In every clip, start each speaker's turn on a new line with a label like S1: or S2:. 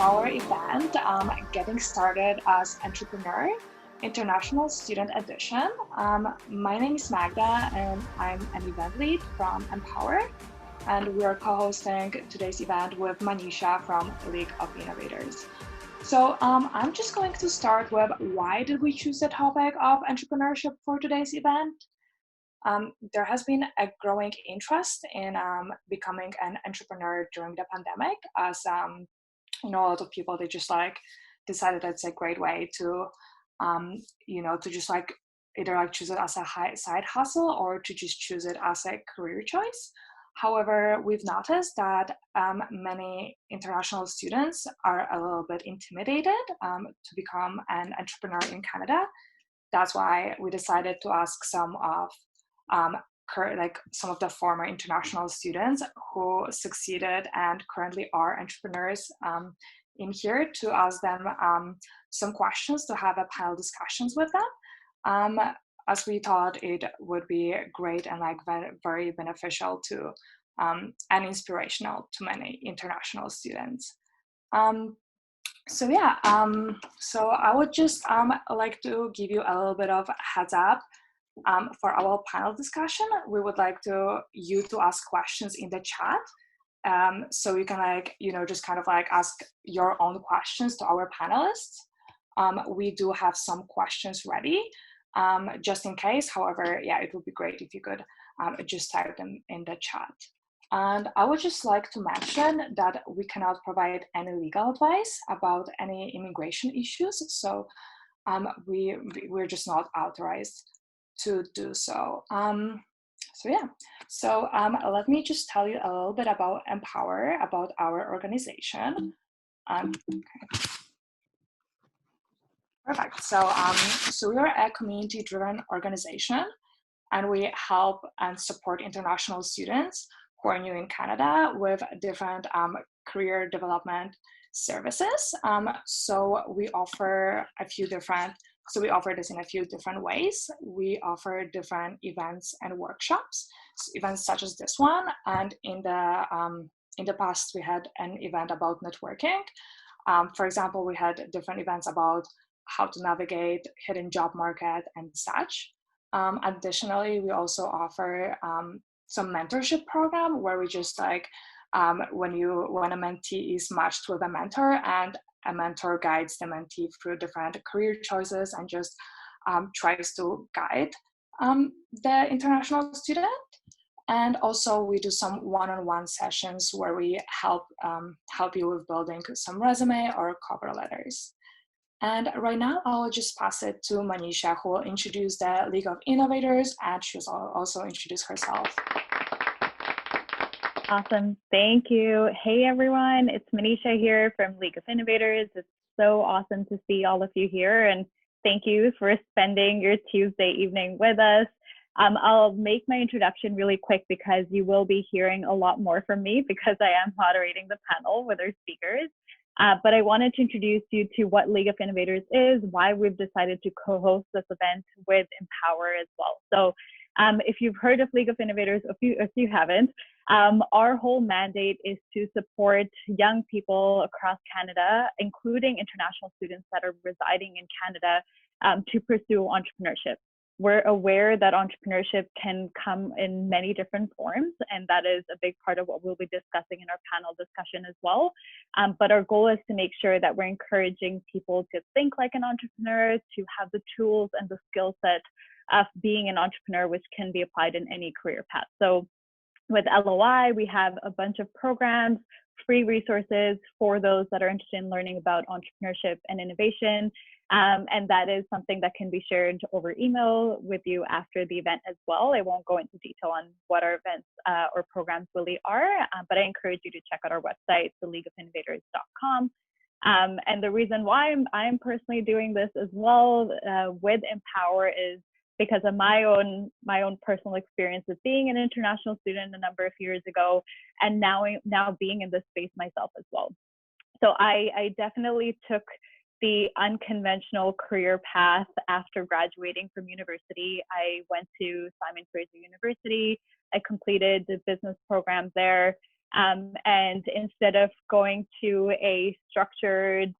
S1: our event, Getting Started as Entrepreneur, International Student Edition. My name is Magda, and I'm an event lead from Empower, and we are co-hosting today's event with Manisha from League of Innovators. So I'm just going to start with why did we choose the topic of entrepreneurship for today's event? There has been a growing interest in becoming an entrepreneur during the pandemic, as a lot of people, they just decided that it's a great way to to just either choose it as a side hustle or to just choose it as a career choice. However, we've noticed that many international students are a little bit intimidated to become an entrepreneur in Canada. That's why we decided to ask some of some of the former international students who succeeded and currently are entrepreneurs in here, to ask them some questions, to have a panel discussions with them, as we thought it would be great and very beneficial to and inspirational to many international students. So I would just like to give you a little bit of heads up. For our panel discussion, we would like you to ask questions in the chat. So you can just ask your own questions to our panelists. We do have some questions ready, just in case. However, it would be great if you could just type them in the chat. And I would just like to mention that we cannot provide any legal advice about any immigration issues. So we're just not authorized to do so. Let me just tell you a little bit about Empower, about our organization. Okay. Perfect. So we are a community-driven organization, and we help and support international students who are new in Canada with different career development services. So we offer we offer this in a few different ways. We offer different events and workshops, events such as this one. And in the past, we had an event about networking. For example, we had different events about how to navigate hidden job market and such. Additionally, we also offer some mentorship program where we just when a mentee is matched with a mentor, and a mentor guides the mentee through different career choices and just tries to guide the international student. And also we do some one-on-one sessions where we help you with building some resume or cover letters. And right now I'll just pass it to Manisha, who will introduce the League of Innovators, and she'll also introduce herself.
S2: Awesome. Thank you. Hey, everyone. It's Manisha here from League of Innovators. It's so awesome to see all of you here. And thank you for spending your Tuesday evening with us. I'll make my introduction really quick because you will be hearing a lot more from me because I am moderating the panel with our speakers. But I wanted to introduce you to what League of Innovators is, why we've decided to co-host this event with Empower as well. So if you've heard of League of Innovators, if you haven't, our whole mandate is to support young people across Canada, including international students that are residing in Canada, to pursue entrepreneurship. We're aware that entrepreneurship can come in many different forms, and that is a big part of what we'll be discussing in our panel discussion as well. But our goal is to make sure that we're encouraging people to think like an entrepreneur, to have the tools and the skill set of being an entrepreneur, which can be applied in any career path. So with LOI, we have a bunch of programs, free resources for those that are interested in learning about entrepreneurship and innovation. And that is something that can be shared over email with you after the event as well. I won't go into detail on what our events or programs really are, but I encourage you to check out our website, theleagueofinnovators.com. And the reason why I'm personally doing this as well with Empower is because of my own personal experience with being an international student a number of years ago, and now being in this space myself as well. So I definitely took the unconventional career path after graduating from university. I went to Simon Fraser University. I completed the business program there. And instead of going to a structured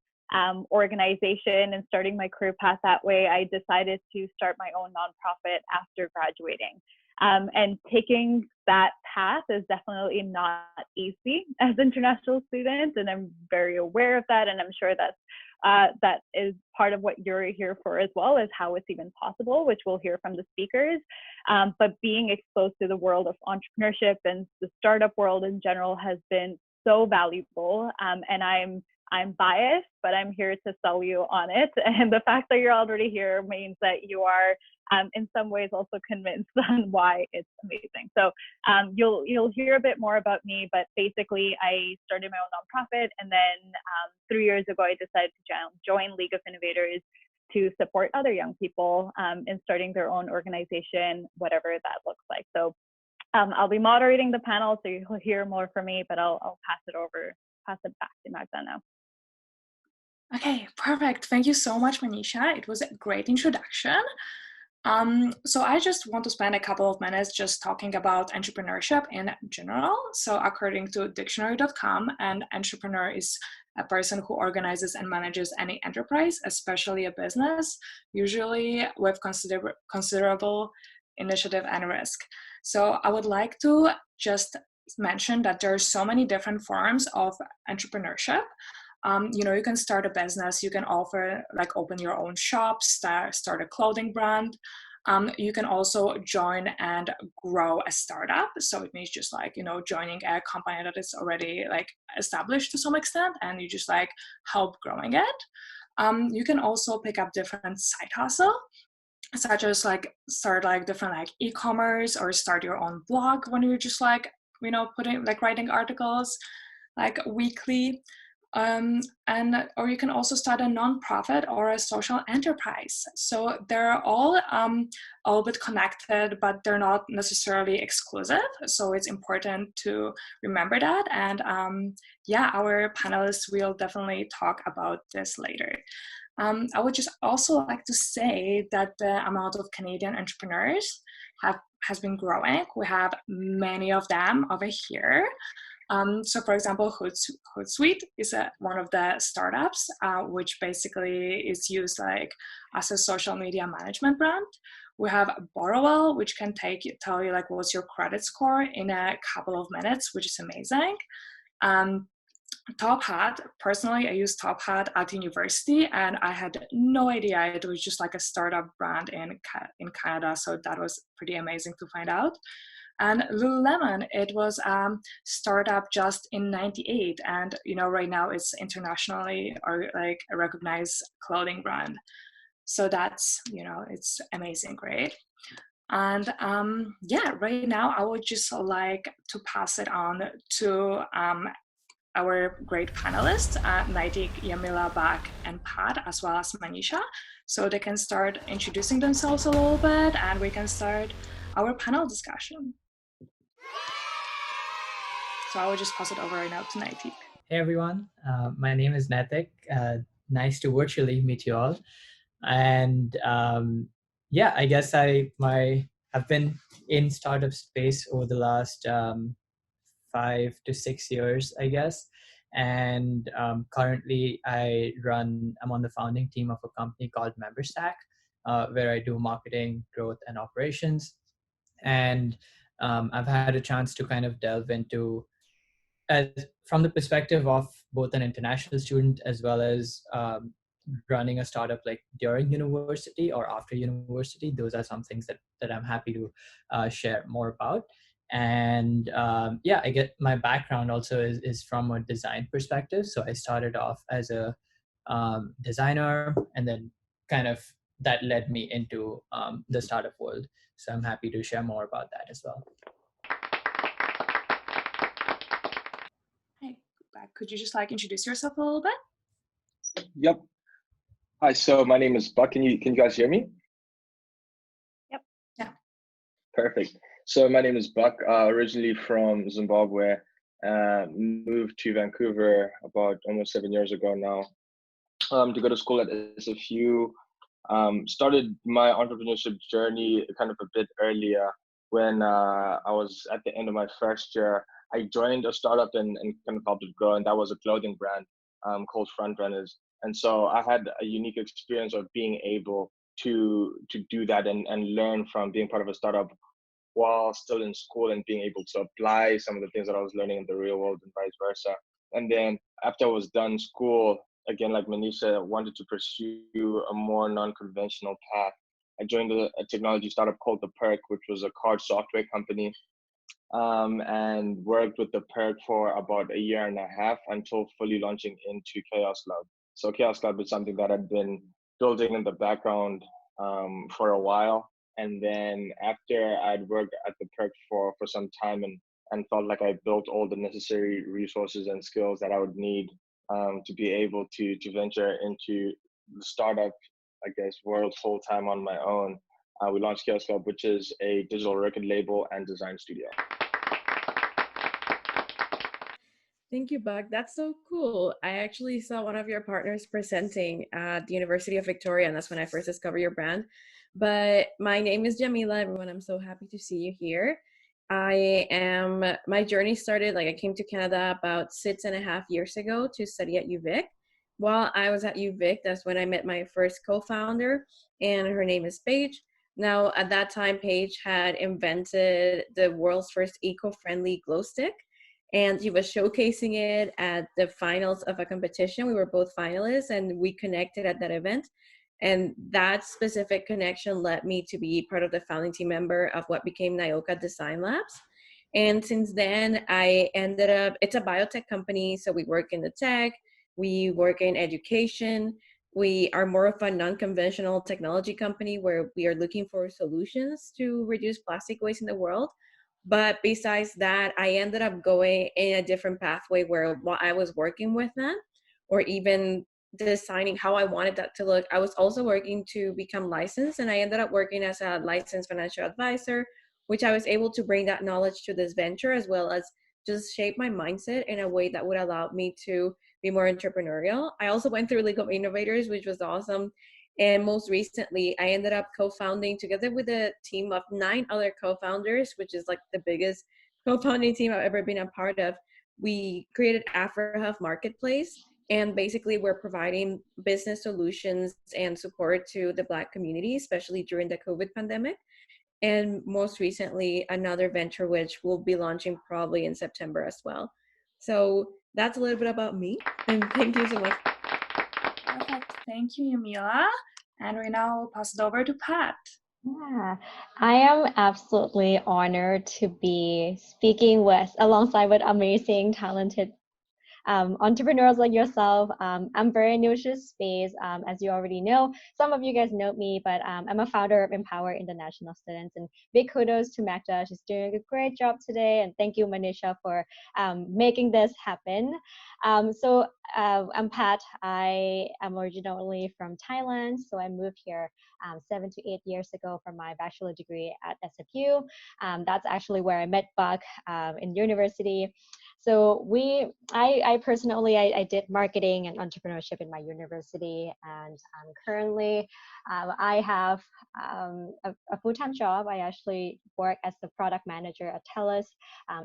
S2: organization and starting my career path that way, I decided to start my own nonprofit after graduating. And taking that path is definitely not easy as international students, and I'm very aware of that, and I'm sure that is part of what you're here for as well, is how it's even possible, which we'll hear from the speakers. But being exposed to the world of entrepreneurship and the startup world in general has been so valuable, and I'm biased, but I'm here to sell you on it. And the fact that you're already here means that you are in some ways also convinced on why it's amazing. So you'll hear a bit more about me, but basically I started my own nonprofit, and then 3 years ago I decided to join League of Innovators to support other young people in starting their own organization, whatever that looks like. So I'll be moderating the panel, so you'll hear more from me, but I'll pass it back to Magda now.
S1: Okay, perfect. Thank you so much, Manisha. It was a great introduction. So I just want to spend a couple of minutes just talking about entrepreneurship in general. So according to dictionary.com, an entrepreneur is a person who organizes and manages any enterprise, especially a business, usually with considerable initiative and risk. So I would like to just mention that there are so many different forms of entrepreneurship. You can start a business, you can open your own shop, start a clothing brand. You can also join and grow a startup. So it means just joining a company that is already established to some extent, and you just help growing it. You can also pick up different side hustle, such as start different e-commerce, or start your own blog when you're just writing articles weekly. Or you can also start a nonprofit or a social enterprise. So they're all a bit connected, but they're not necessarily exclusive. So it's important to remember that. And our panelists will definitely talk about this later. I would just also like to say that the amount of Canadian entrepreneurs has been growing. We have many of them over here. So for example, Hootsuite is one of the startups, which basically is used as a social media management brand. We have Borrowell, which can tell you what's your credit score in a couple of minutes, which is amazing. Top Hat, personally, I used Top Hat at university, and I had no idea it was just a startup brand in Canada. So that was pretty amazing to find out. And Lululemon, it was a startup just in '98, and right now it's internationally a recognized clothing brand. So that's it's amazing, right? And right now I would just like to pass it on to our great panelists, Naitik, Yamila, Bak, and Pat, as well as Manisha, so they can start introducing themselves a little bit, and we can start our panel discussion. So I will just pass it over right now to Naitik.
S3: Hey everyone, my name is Naitik. Nice to virtually meet you all. And I guess I've been in startup space over the last 5 to 6 years, I guess. And currently I'm on the founding team of a company called MemberStack, where I do marketing, growth, and operations. And I've had a chance to kind of delve into, from the perspective of both an international student as well as running a startup during university or after university. Those are some things that I'm happy to share more about. And I get my background also is from a design perspective. So I started off as a designer, and then kind of that led me into the startup world. So I'm happy to share more about that as well.
S1: Hey, could you just introduce yourself a little bit?
S4: Yep. Hi, so my name is Buck. Can you guys hear me?
S1: Yep. Yeah.
S4: Perfect. So my name is Buck, originally from Zimbabwe, moved to Vancouver about almost 7 years ago now, to go to school at SFU. Started my entrepreneurship journey kind of a bit earlier when I was at the end of my first year. I joined a startup and kind of helped it grow, and that was a clothing brand called Front Runners. And so I had a unique experience of being able to do that and learn from being part of a startup while still in school and being able to apply some of the things that I was learning in the real world and vice versa. And then after I was done school, again, like Manisha, I wanted to pursue a more non-conventional path. I joined a technology startup called The Perk, which was a card software company, and worked with The Perk for about a year and a half until fully launching into Chaos Lab. So Chaos Lab is something that I'd been building in the background for a while. And then after I'd worked at The Perk for some time and felt like I built all the necessary resources and skills that I would need to be able to venture into the startup, I guess, world full time on my own. We launched Chaos Club, which is a digital record label and design studio.
S5: Thank you, Buck. That's so cool. I actually saw one of your partners presenting at the University of Victoria, and that's when I first discovered your brand. But my name is Jamila, everyone. I'm so happy to see you here. My journey started, like I came to Canada about 6.5 years ago to study at UVic. While I was at UVic, that's when I met my first co-founder, and her name is Paige. Now, at that time, Paige had invented the world's first eco-friendly glow stick, and she was showcasing it at the finals of a competition. We were both finalists, and we connected at that event. And that specific connection led me to be part of the founding team member of what became Nyoka Design Labs. And since then, I ended up, it's a biotech company, so we work in the tech, we work in education. We are more of a non-conventional technology company where we are looking for solutions to reduce plastic waste in the world. But besides that, I ended up going in a different pathway where while I was working with them, or even designing how I wanted that to look, I was also working to become licensed, and I ended up working as a licensed financial advisor, which I was able to bring that knowledge to this venture, as well as just shape my mindset in a way that would allow me to be more entrepreneurial. I also went through League of Innovators, which was awesome. And most recently, I ended up co-founding together with a team of 9 other co-founders, which is like the biggest co-founding team I've ever been a part of. We created AfroHealth Marketplace, and basically we're providing business solutions and support to the Black community, especially during the COVID pandemic. And most recently, another venture which we'll be launching probably in September as well. So that's a little bit about me, and thank you so much.
S1: Perfect. Thank you, Yamila. And right now I'll pass it over to Pat.
S6: Yeah, I am absolutely honored to be speaking alongside with amazing, talented entrepreneurs like yourself. I'm very new to this space, as you already know. Some of you guys know me, but I'm a founder of Empower International Students, and big kudos to Magda. She's doing a great job today, and thank you, Manisha, for making this happen. I'm Pat. I am originally from Thailand, so I moved here 7 to 8 years ago for my bachelor degree at SFU. That's actually where I met Buck in university. So I personally, I did marketing and entrepreneurship in my university, and currently I have a full-time job. I actually work as the product manager at TELUS.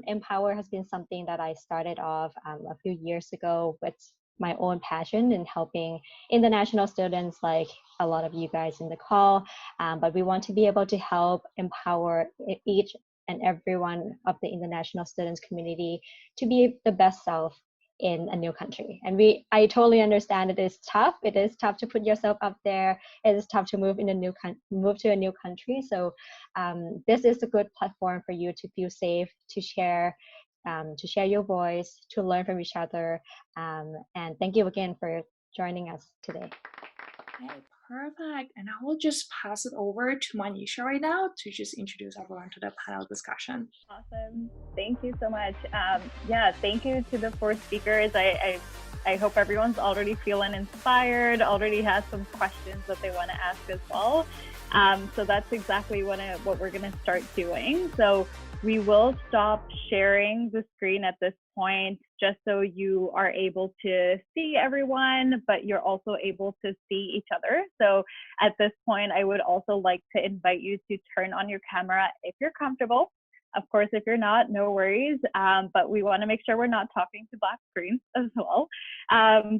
S6: Empower has been something that I started off a few years ago with my own passion in helping international students like a lot of you guys in the call, but we want to be able to help empower each and every one of the international students community to be the best self in a new country. And I totally understand it is tough. It is tough to put yourself up there. It is tough to move to a new country. So this is a good platform for you to feel safe, to share your voice, to learn from each other. And thank you again for joining us today.
S1: Okay, perfect. And I will just pass it over to Manisha right now to just introduce everyone to the panel discussion.
S2: Awesome. Thank you so much. Thank you to the 4 speakers. I hope everyone's already feeling inspired, already has some questions that they want to ask as well. So that's exactly what we're going to start doing. So we will stop sharing the screen at this point, just so you are able to see everyone, but you're also able to see each other. So at this point, I would also like to invite you to turn on your camera if you're comfortable. Of course, if you're not, no worries, but we want to make sure we're not talking to black screens as well.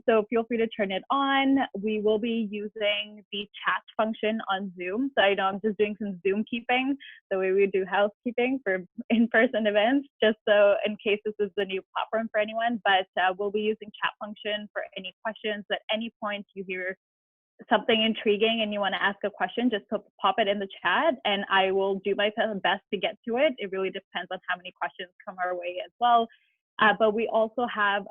S2: So feel free to turn it on. We will be using the chat function on Zoom. So I know I'm just doing some Zoom keeping, the way we do housekeeping for in-person events, just so in case this is a new platform for anyone, but we'll be using chat function for any questions. At any point you hear something intriguing and you want to ask a question, just pop it in the chat and I will do my best to get to it. It really depends on how many questions come our way as well. But we also have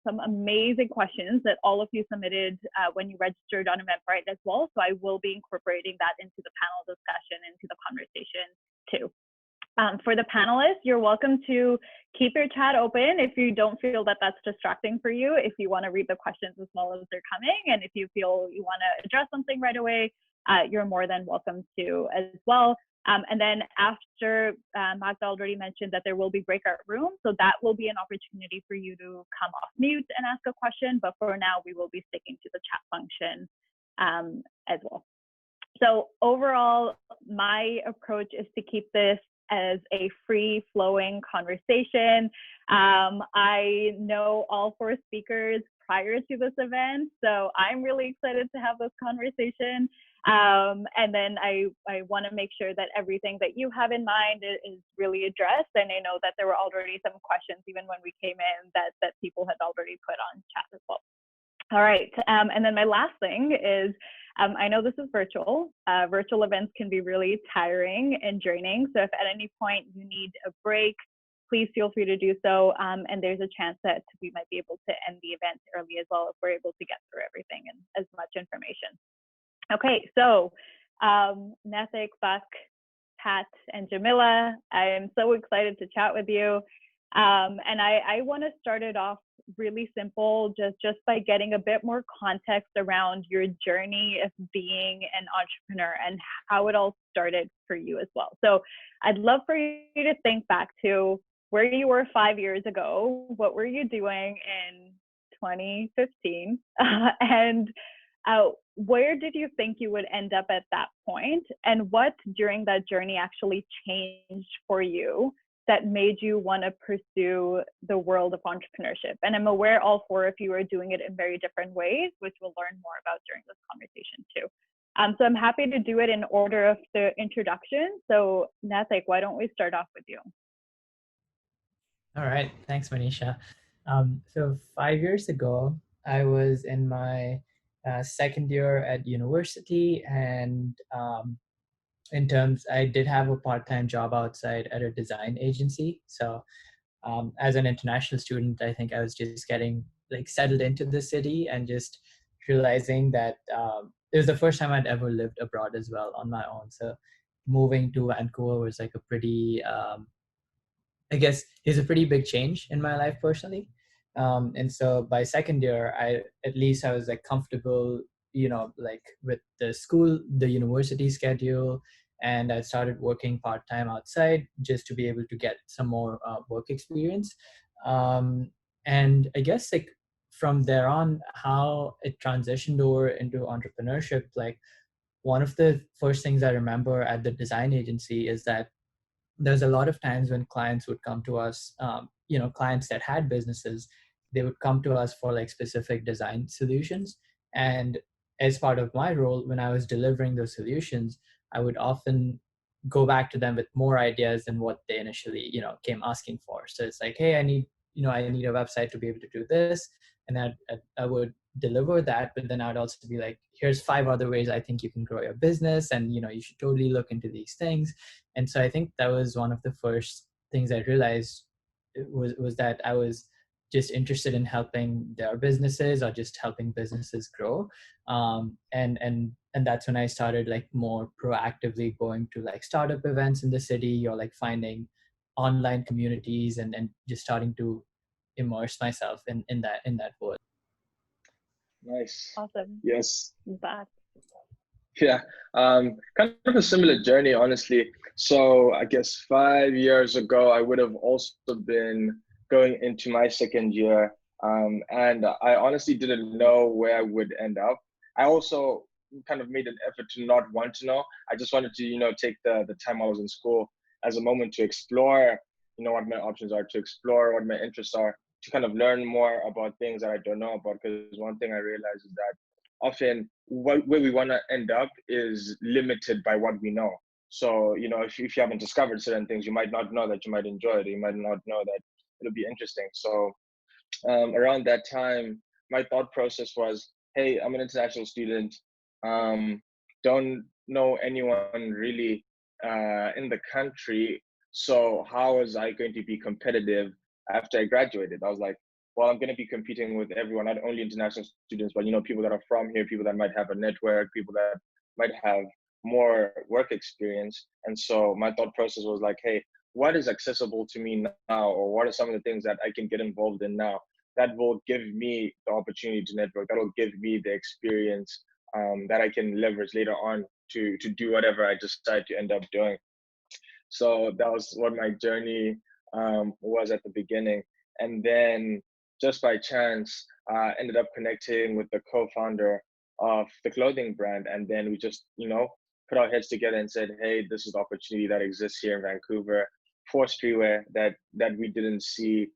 S2: some amazing questions that all of you submitted when you registered on Eventbrite as well. So I will be incorporating that into the panel discussion, into the conversation too. For the panelists, you're welcome to keep your chat open if you don't feel that that's distracting for you, if you want to read the questions as well as they're coming, and if you feel you want to address something right away, you're more than welcome to as well. And then after, Magda already mentioned that there will be breakout rooms, so that will be an opportunity for you to come off mute and ask a question, but for now we will be sticking to the chat function as well. So overall, my approach is to keep this as a free-flowing conversation. I know all 4 speakers prior to this event, so I'm really excited to have this conversation. And then I want to make sure that everything that you have in mind is really addressed. And I know that there were already some questions, even when we came in, that people had already put on chat as well. All right, and then my last thing is, I know this is virtual. Virtual events can be really tiring and draining. So if at any point you need a break, please feel free to do so. And there's a chance that we might be able to end the event early as well if we're able to get through everything and as much information. Okay, so Nethik, Buck, Pat, and Jamila, I am so excited to chat with you. And I want to start it off really simple, just by getting a bit more context around your journey of being an entrepreneur and how it all started for you as well. So I'd love for you to think back to where you were 5 years ago. What were you doing in 2015? And where did you think you would end up at that point? And what during that journey actually changed for you that made you want to pursue the world of entrepreneurship? And I'm aware all 4 of you are doing it in very different ways, which we'll learn more about during this conversation too. So I'm happy to do it in order of the introduction. So Nethik, why don't we start off with you?
S3: All right, thanks, Manisha. So 5 years ago, I was in my second year at university, and I did have a part-time job outside at a design agency. So as an international student, I think I was just getting like settled into the city and just realizing that it was the first time I'd ever lived abroad as well on my own. So moving to Vancouver was like a pretty, I guess it's a pretty big change in my life personally. And so by second year, at least I was like comfortable, like with the school, the university schedule, and I started working part-time outside just to be able to get some more work experience. And I guess like from there on, how it transitioned over into entrepreneurship, like one of the first things I remember at the design agency is that there's a lot of times when clients would come to us, clients that had businesses, they would come to us for like specific design solutions. And as part of my role, when I was delivering those solutions, I would often go back to them with more ideas than what they initially, came asking for. So it's like, hey, I need a website to be able to do this. And I would deliver that, but then I'd also be like, here's 5 other ways I think you can grow your business. And, you should totally look into these things. And so I think that was one of the first things I realized was that I was just interested in helping their businesses or just helping businesses grow. And that's when I started like more proactively going to like startup events in the city, or like finding online communities and just starting to immerse myself in that world.
S4: Nice.
S2: Awesome.
S4: Yes.
S2: Back.
S4: Yeah, kind of a similar journey, honestly. So I guess 5 years ago, I would have also been going into my second year, and I honestly didn't know where I would end up. I also kind of made an effort to not want to know. I just wanted to, take the time I was in school as a moment to explore, what my options are, to explore what my interests are, to kind of learn more about things that I don't know about. Because one thing I realize is that often where we want to end up is limited by what we know. So, if you haven't discovered certain things, you might not know that you might enjoy it. You might not know that it'll be interesting. So around that time, my thought process was, hey, I'm an international student. Don't know anyone really in the country. So how was I going to be competitive after I graduated? I was like, well, I'm going to be competing with everyone, not only international students, but people that are from here, people that might have a network, people that might have more work experience. And so my thought process was like, hey, what is accessible to me now, or what are some of the things that I can get involved in now that will give me the opportunity to network, that will give me the experience that I can leverage later on to do whatever I decide to end up doing. So that was what my journey was at the beginning. And then just by chance, ended up connecting with the co-founder of the clothing brand. And then we just, put our heads together and said, hey, this is the opportunity that exists here in Vancouver for streetwear that we didn't see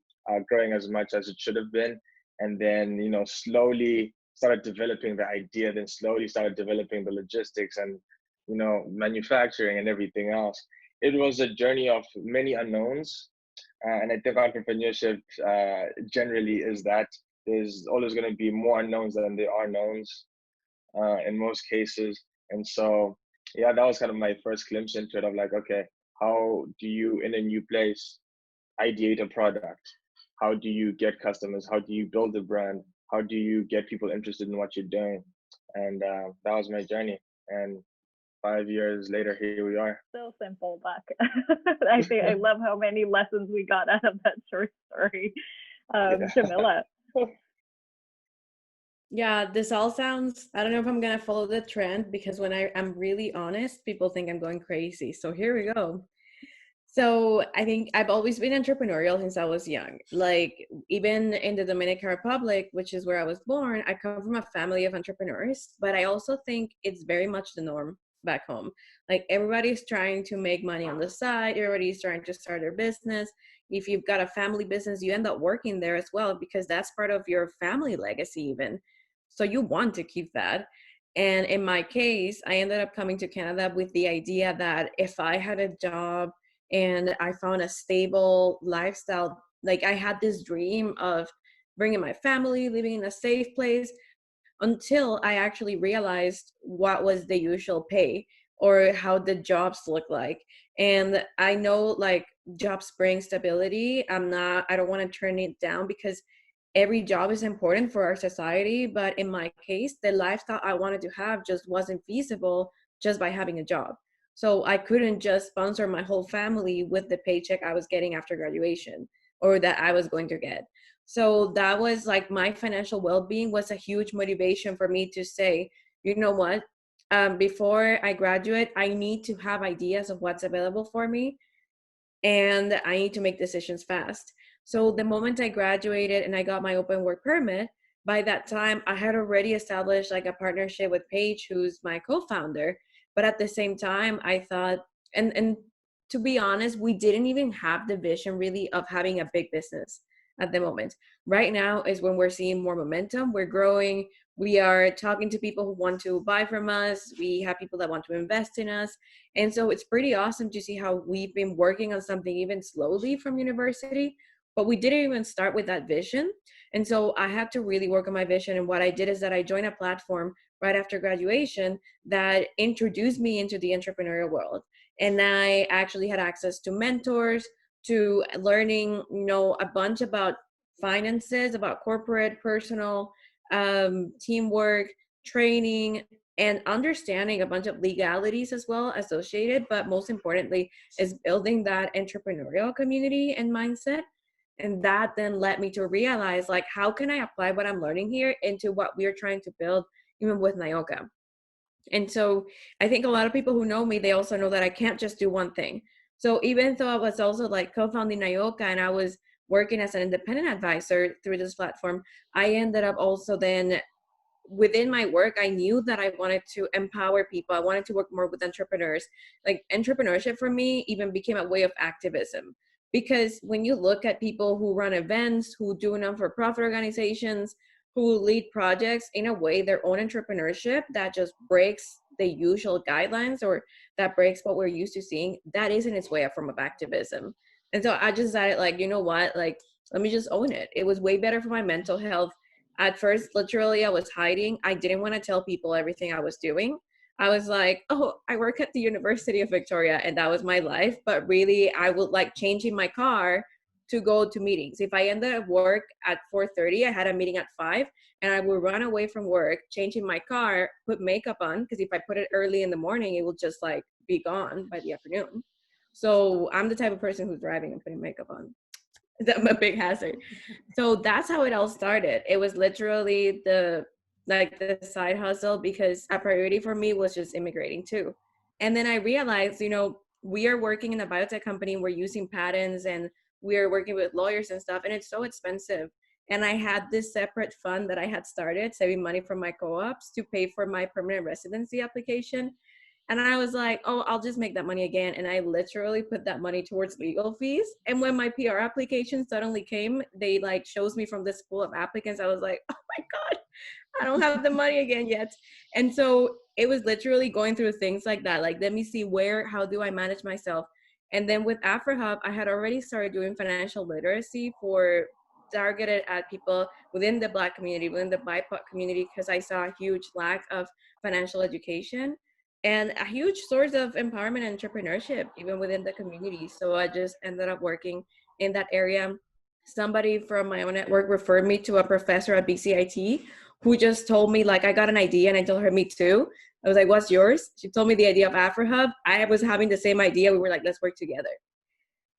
S4: growing as much as it should have been. And then, slowly started developing the idea, then slowly started developing the logistics and, manufacturing and everything else. It was a journey of many unknowns. And I think entrepreneurship generally is that there's always going to be more unknowns than there are knowns in most cases. And so, yeah, that was kind of my first glimpse into it of like, okay, how do you, in a new place, ideate a product? How do you get customers? How do you build a brand? How do you get people interested in what you're doing? And that was my journey. And 5 years later, here we are.
S2: So simple, Buck. I think I love how many lessons we got out of that short story. Jamila.
S5: Yeah, this all sounds, I don't know if I'm going to follow the trend, because when I'm really honest, people think I'm going crazy. So here we go. So I think I've always been entrepreneurial since I was young. Like even in the Dominican Republic, which is where I was born, I come from a family of entrepreneurs, but I also think it's very much the norm back home. Like everybody's trying to make money on the side. Everybody's trying to start their business. If you've got a family business, you end up working there as well, because that's part of your family legacy even. So you want to keep that. And in my case, I ended up coming to Canada with the idea that if I had a job and I found a stable lifestyle, like I had this dream of bringing my family, living in a safe place, until I actually realized what was the usual pay or how the jobs look like. And I know like jobs bring stability. I don't want to turn it down, because every job is important for our society. But in my case, the lifestyle I wanted to have just wasn't feasible just by having a job. So I couldn't just sponsor my whole family with the paycheck I was getting after graduation, or that I was going to get. So that was like my financial well-being was a huge motivation for me to say, you know what, before I graduate, I need to have ideas of what's available for me, and I need to make decisions fast. So the moment I graduated and I got my open work permit, by that time I had already established like a partnership with Paige, who's my co-founder. But at the same time, I thought, and to be honest, we didn't even have the vision really of having a big business at the moment. Right now is when we're seeing more momentum. We're growing. We are talking to people who want to buy from us. We have people that want to invest in us. And so it's pretty awesome to see how we've been working on something even slowly from university, but we didn't even start with that vision. And so I had to really work on my vision. And what I did is that I joined a platform right after graduation that introduced me into the entrepreneurial world. And I actually had access to mentors, to learning, a bunch about finances, about corporate, personal, teamwork, training, and understanding a bunch of legalities as well associated. But most importantly is building that entrepreneurial community and mindset. And that then led me to realize, like, how can I apply what I'm learning here into what we're trying to build, even with Nyoka? And so I think a lot of people who know me, they also know that I can't just do one thing. So even though I was also like co-founding Nyoka and I was working as an independent advisor through this platform, I ended up also then within my work, I knew that I wanted to empower people. I wanted to work more with entrepreneurs. Like entrepreneurship for me even became a way of activism, because when you look at people who run events, who do non-for-profit organizations, who lead projects, in a way, their own entrepreneurship that just breaks the usual guidelines, or that breaks what we're used to seeing, that is in its way a form of activism. And so I just decided, like, you know what, like, let me just own it. It was way better for my mental health. At first, literally, I was hiding. I didn't want to tell people everything I was doing. I was like, oh, I work at the University of Victoria, and that was my life. But really, I would like changing my car to go to meetings. If I ended at work at 4:30, I had a meeting at 5, and I would run away from work, changing my car, put makeup on, because if I put it early in the morning, it will just like be gone by the afternoon. So I'm the type of person who's driving and putting makeup on. I'm a big hazard. So that's how it all started. It was literally the side hustle, because a priority for me was just immigrating too. And then I realized, we are working in a biotech company, we're using patents, and we're working with lawyers and stuff, and it's so expensive. And I had this separate fund that I had started, saving money from my co-ops to pay for my permanent residency application. And I was like, oh, I'll just make that money again. And I literally put that money towards legal fees. And when my PR application suddenly came, they like chose me from this pool of applicants. I was like, oh my God, I don't have the money again yet. And so it was literally going through things like that. Like, let me see how do I manage myself? And then with AfroHub, I had already started doing financial literacy for targeted at people within the Black community, within the BIPOC community, because I saw a huge lack of financial education and a huge source of empowerment and entrepreneurship even within the community. So I just ended up working in that area. Somebody from my own network referred me to a professor at BCIT who just told me, like, I got an idea, and I told her, me too. I was like, what's yours? She told me the idea of AfroHub. I was having the same idea. We were like, let's work together.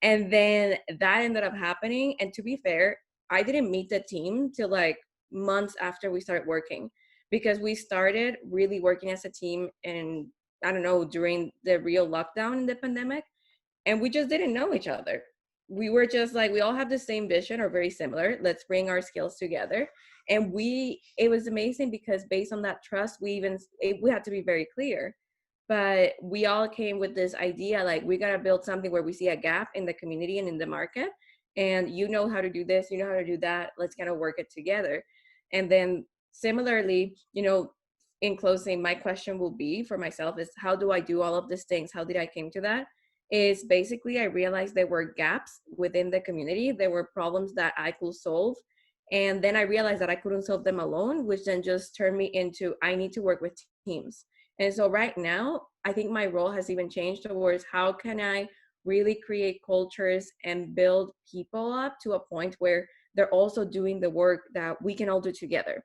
S5: And then that ended up happening. And to be fair, I didn't meet the team till like months after we started working, because we started really working as a team, and I don't know, during the real lockdown in the pandemic, and we just didn't know each other. We were just like, we all have the same vision or very similar. Let's bring our skills together. And it was amazing, because based on that trust, we had to be very clear. But we all came with this idea, like, we got to build something where we see a gap in the community and in the market. And you know how to do this, you know how to do that. Let's kind of work it together. And then similarly, in closing, my question will be for myself is, how do I do all of these things? How did I came to that? Is basically, I realized there were gaps within the community. There were problems that I could solve. And then I realized that I couldn't solve them alone, which then just turned me into, I need to work with teams. And so right now, I think my role has even changed towards, how can I really create cultures and build people up to a point where they're also doing the work that we can all do together?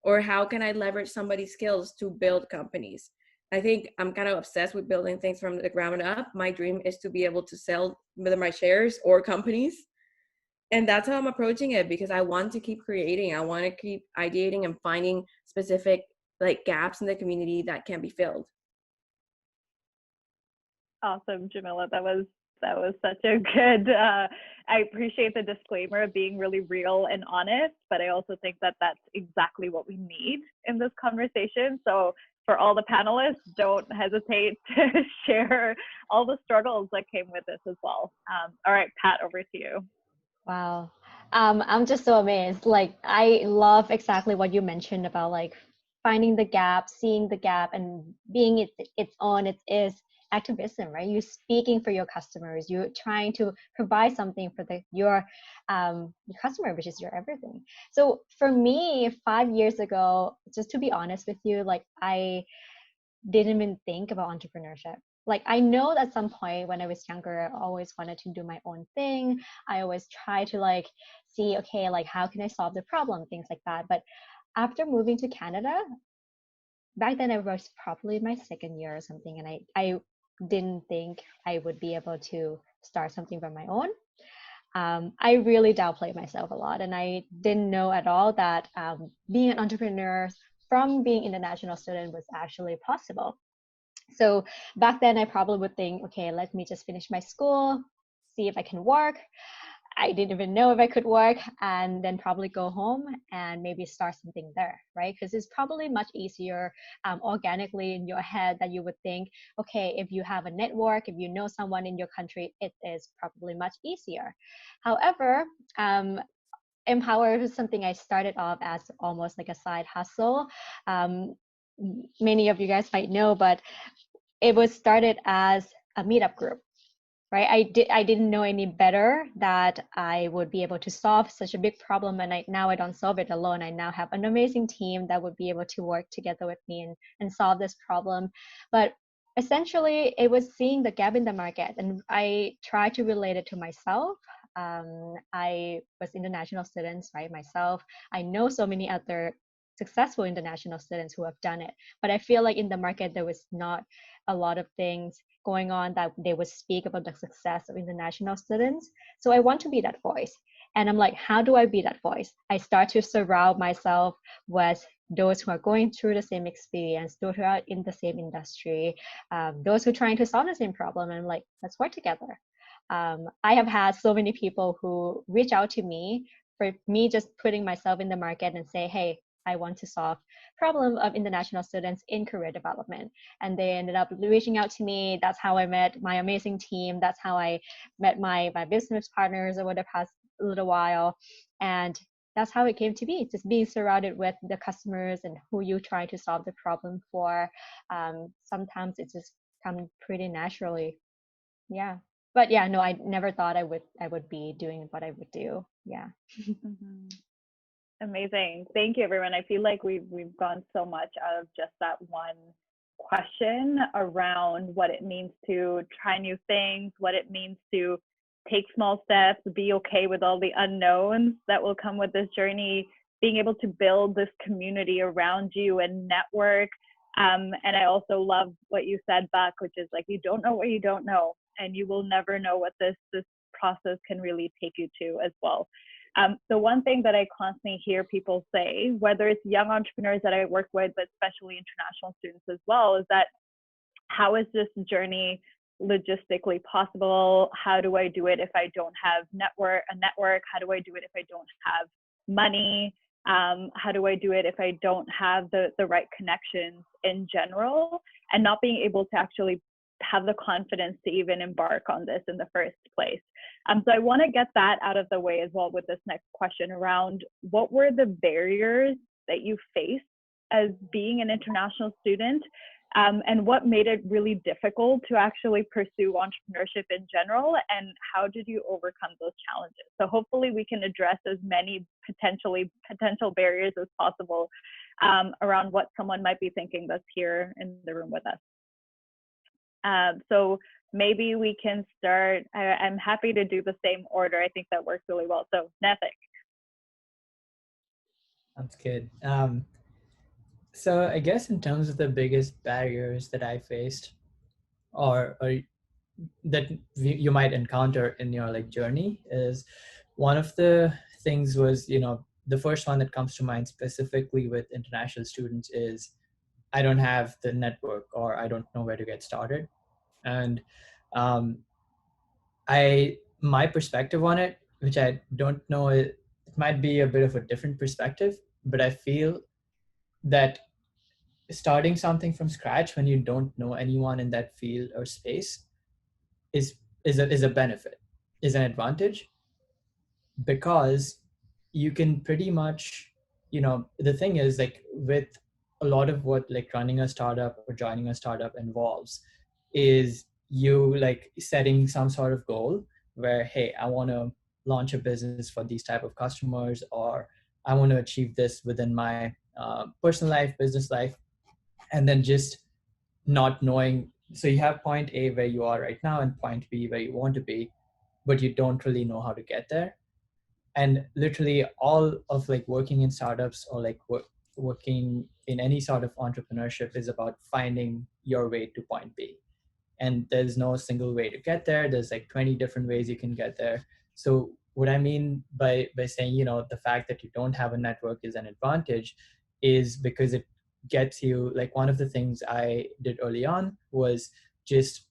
S5: Or how can I leverage somebody's skills to build companies? I think I'm kind of obsessed with building things from the ground up. My dream is to be able to sell whether my shares or companies. And that's how I'm approaching it, because I want to keep creating. I want to keep ideating and finding specific like gaps in the community that can be filled.
S2: Awesome, Jamila. That was such a good, I appreciate the disclaimer of being really real and honest, but I also think that that's exactly what we need in this conversation. So for all the panelists, don't hesitate to share all the struggles that came with this as well. All right, Pat, over to you.
S6: Wow. I'm just so amazed. Like, I love exactly what you mentioned about like finding the gap, seeing the gap, and being it is activism, right? You're speaking for your customers. You're trying to provide something for your customer, which is your everything. So for me, 5 years ago, just to be honest with you, like, I didn't even think about entrepreneurship. Like, I know at some point when I was younger, I always wanted to do my own thing. I always try to like see, okay, like, how can I solve the problem, things like that. But after moving to Canada, back then I was probably in my second year or something, and I didn't think I would be able to start something by my own. I really downplayed myself a lot, and I didn't know at all that being an entrepreneur from being an international student was actually possible. So back then I probably would think, okay, let me just finish my school, see if I can work. I didn't even know if I could work, and then probably go home and maybe start something there, right? Because it's probably much easier organically in your head that you would think, okay, if you have a network, if you know someone in your country, it is probably much easier. However, Empower is something I started off as almost like a side hustle. Many of you guys might know, but it was started as a meetup group, right? I didn't know any better that I would be able to solve such a big problem, and now I don't solve it alone. I now have an amazing team that would be able to work together with me and solve this problem. But essentially, it was seeing the gap in the market, and I tried to relate it to myself. I was international students, right? Myself, I know so many other successful international students who have done it, but I feel like in the market there was not a lot of things going on that they would speak about the success of international students. So I want to be that voice. And I'm like, how do I be that voice? I start to surround myself with those who are going through the same experience, those who are in the same industry, those who are trying to solve the same problem. And I'm like, let's work together. I have had so many people who reach out to me for me just putting myself in the market and say, hey, I want to solve problem of international students in career development. And they ended up reaching out to me. That's how I met my amazing team. That's how I met my business partners over the past little while. And that's how it came to be, just being surrounded with the customers and who you try to solve the problem for. Sometimes it just comes pretty naturally. Yeah. But yeah, no, I never thought I would be doing what I would do. Yeah.
S2: Mhm. Amazing. Thank you, everyone. I feel like we've gone so much out of just that one question around what it means to try new things, what it means to take small steps, be okay with all the unknowns that will come with this journey, being able to build this community around you and network. And I also love what you said, Buck, which is like, you don't know what you don't know, and you will never know what this process can really take you to as well. The one thing that I constantly hear people say, whether it's young entrepreneurs that I work with, but especially international students as well, is that how is this journey logistically possible? How do I do it if I don't have a network? How do I do it if I don't have money? How do I do it if I don't have the right connections in general? And not being able to actually have the confidence to even embark on this in the first place. So I want to get that out of the way as well with this next question around what were the barriers that you faced as being an international student, and what made it really difficult to actually pursue entrepreneurship in general, and how did you overcome those challenges? So hopefully we can address as many potential barriers as possible around what someone might be thinking that's here in the room with us. So maybe we can start. I'm happy to do the same order. I think that works really well. So Nethik.
S3: Sounds good. So I guess in terms of the biggest barriers that I faced, or that you might encounter in your like journey, is one of the things was, the first one that comes to mind specifically with international students is I don't have the network, or I don't know where to get started. And my perspective on it, which I don't know, it might be a bit of a different perspective, but I feel that starting something from scratch when you don't know anyone in that field or space is a benefit, is an advantage, because you can pretty much, the thing is, like, with a lot of what like running a startup or joining a startup involves is you like setting some sort of goal where, hey, I want to launch a business for these type of customers, or I want to achieve this within my personal life, business life, and then just not knowing. So you have point A where you are right now and point B where you want to be, but you don't really know how to get there. And literally all of like working in startups or like working in any sort of entrepreneurship is about finding your way to point B. And there's no single way to get there. There's like 20 different ways you can get there. So what I mean by saying, the fact that you don't have a network is an advantage is because it gets you, like, one of the things I did early on was just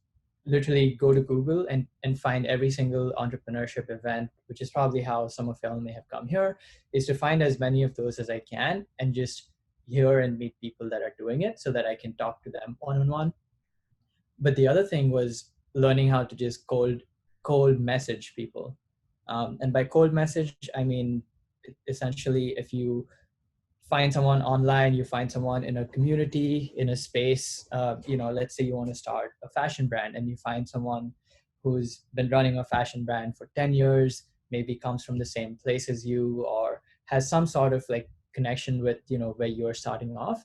S3: literally go to Google and find every single entrepreneurship event, which is probably how some of y'all may have come here, is to find as many of those as I can and just hear and meet people that are doing it so that I can talk to them one-on-one. But the other thing was learning how to just cold message people. And by cold message, I mean, essentially, if you find someone online, you find someone in a community, in a space, let's say you want to start a fashion brand and you find someone who's been running a fashion brand for 10 years, maybe comes from the same place as you, or has some sort of like connection with, where you're starting off.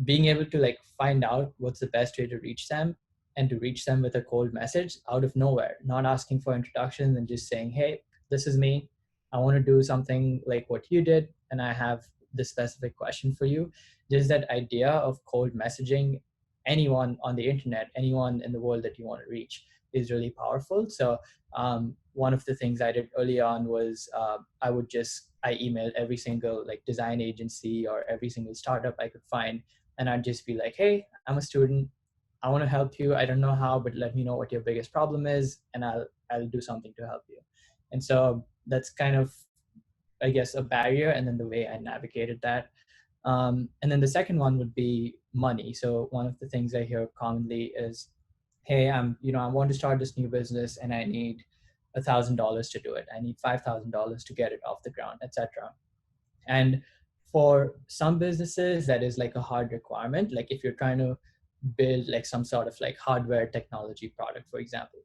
S3: Being able to like find out what's the best way to reach them, and to reach them with a cold message out of nowhere, not asking for introductions, and just saying, hey, this is me, I want to do something like what you did, and I have this specific question for you. Just that idea of cold messaging anyone on the internet, anyone in the world that you want to reach, is really powerful. So one of the things I did early on was I emailed every single like design agency or every single startup I could find, and I'd just be like, hey, I'm a student, I want to help you, I don't know how, but let me know what your biggest problem is, and I'll do something to help you. And so that's kind of, I guess, a barrier, and then the way I navigated that. And then the second one would be money. So one of the things I hear commonly is, hey, I want to start this new business and I need $1,000 to do it, I need $5,000 to get it off the ground, etc. And for some businesses, that is like a hard requirement. Like if you're trying to build like some sort of like hardware technology product, for example,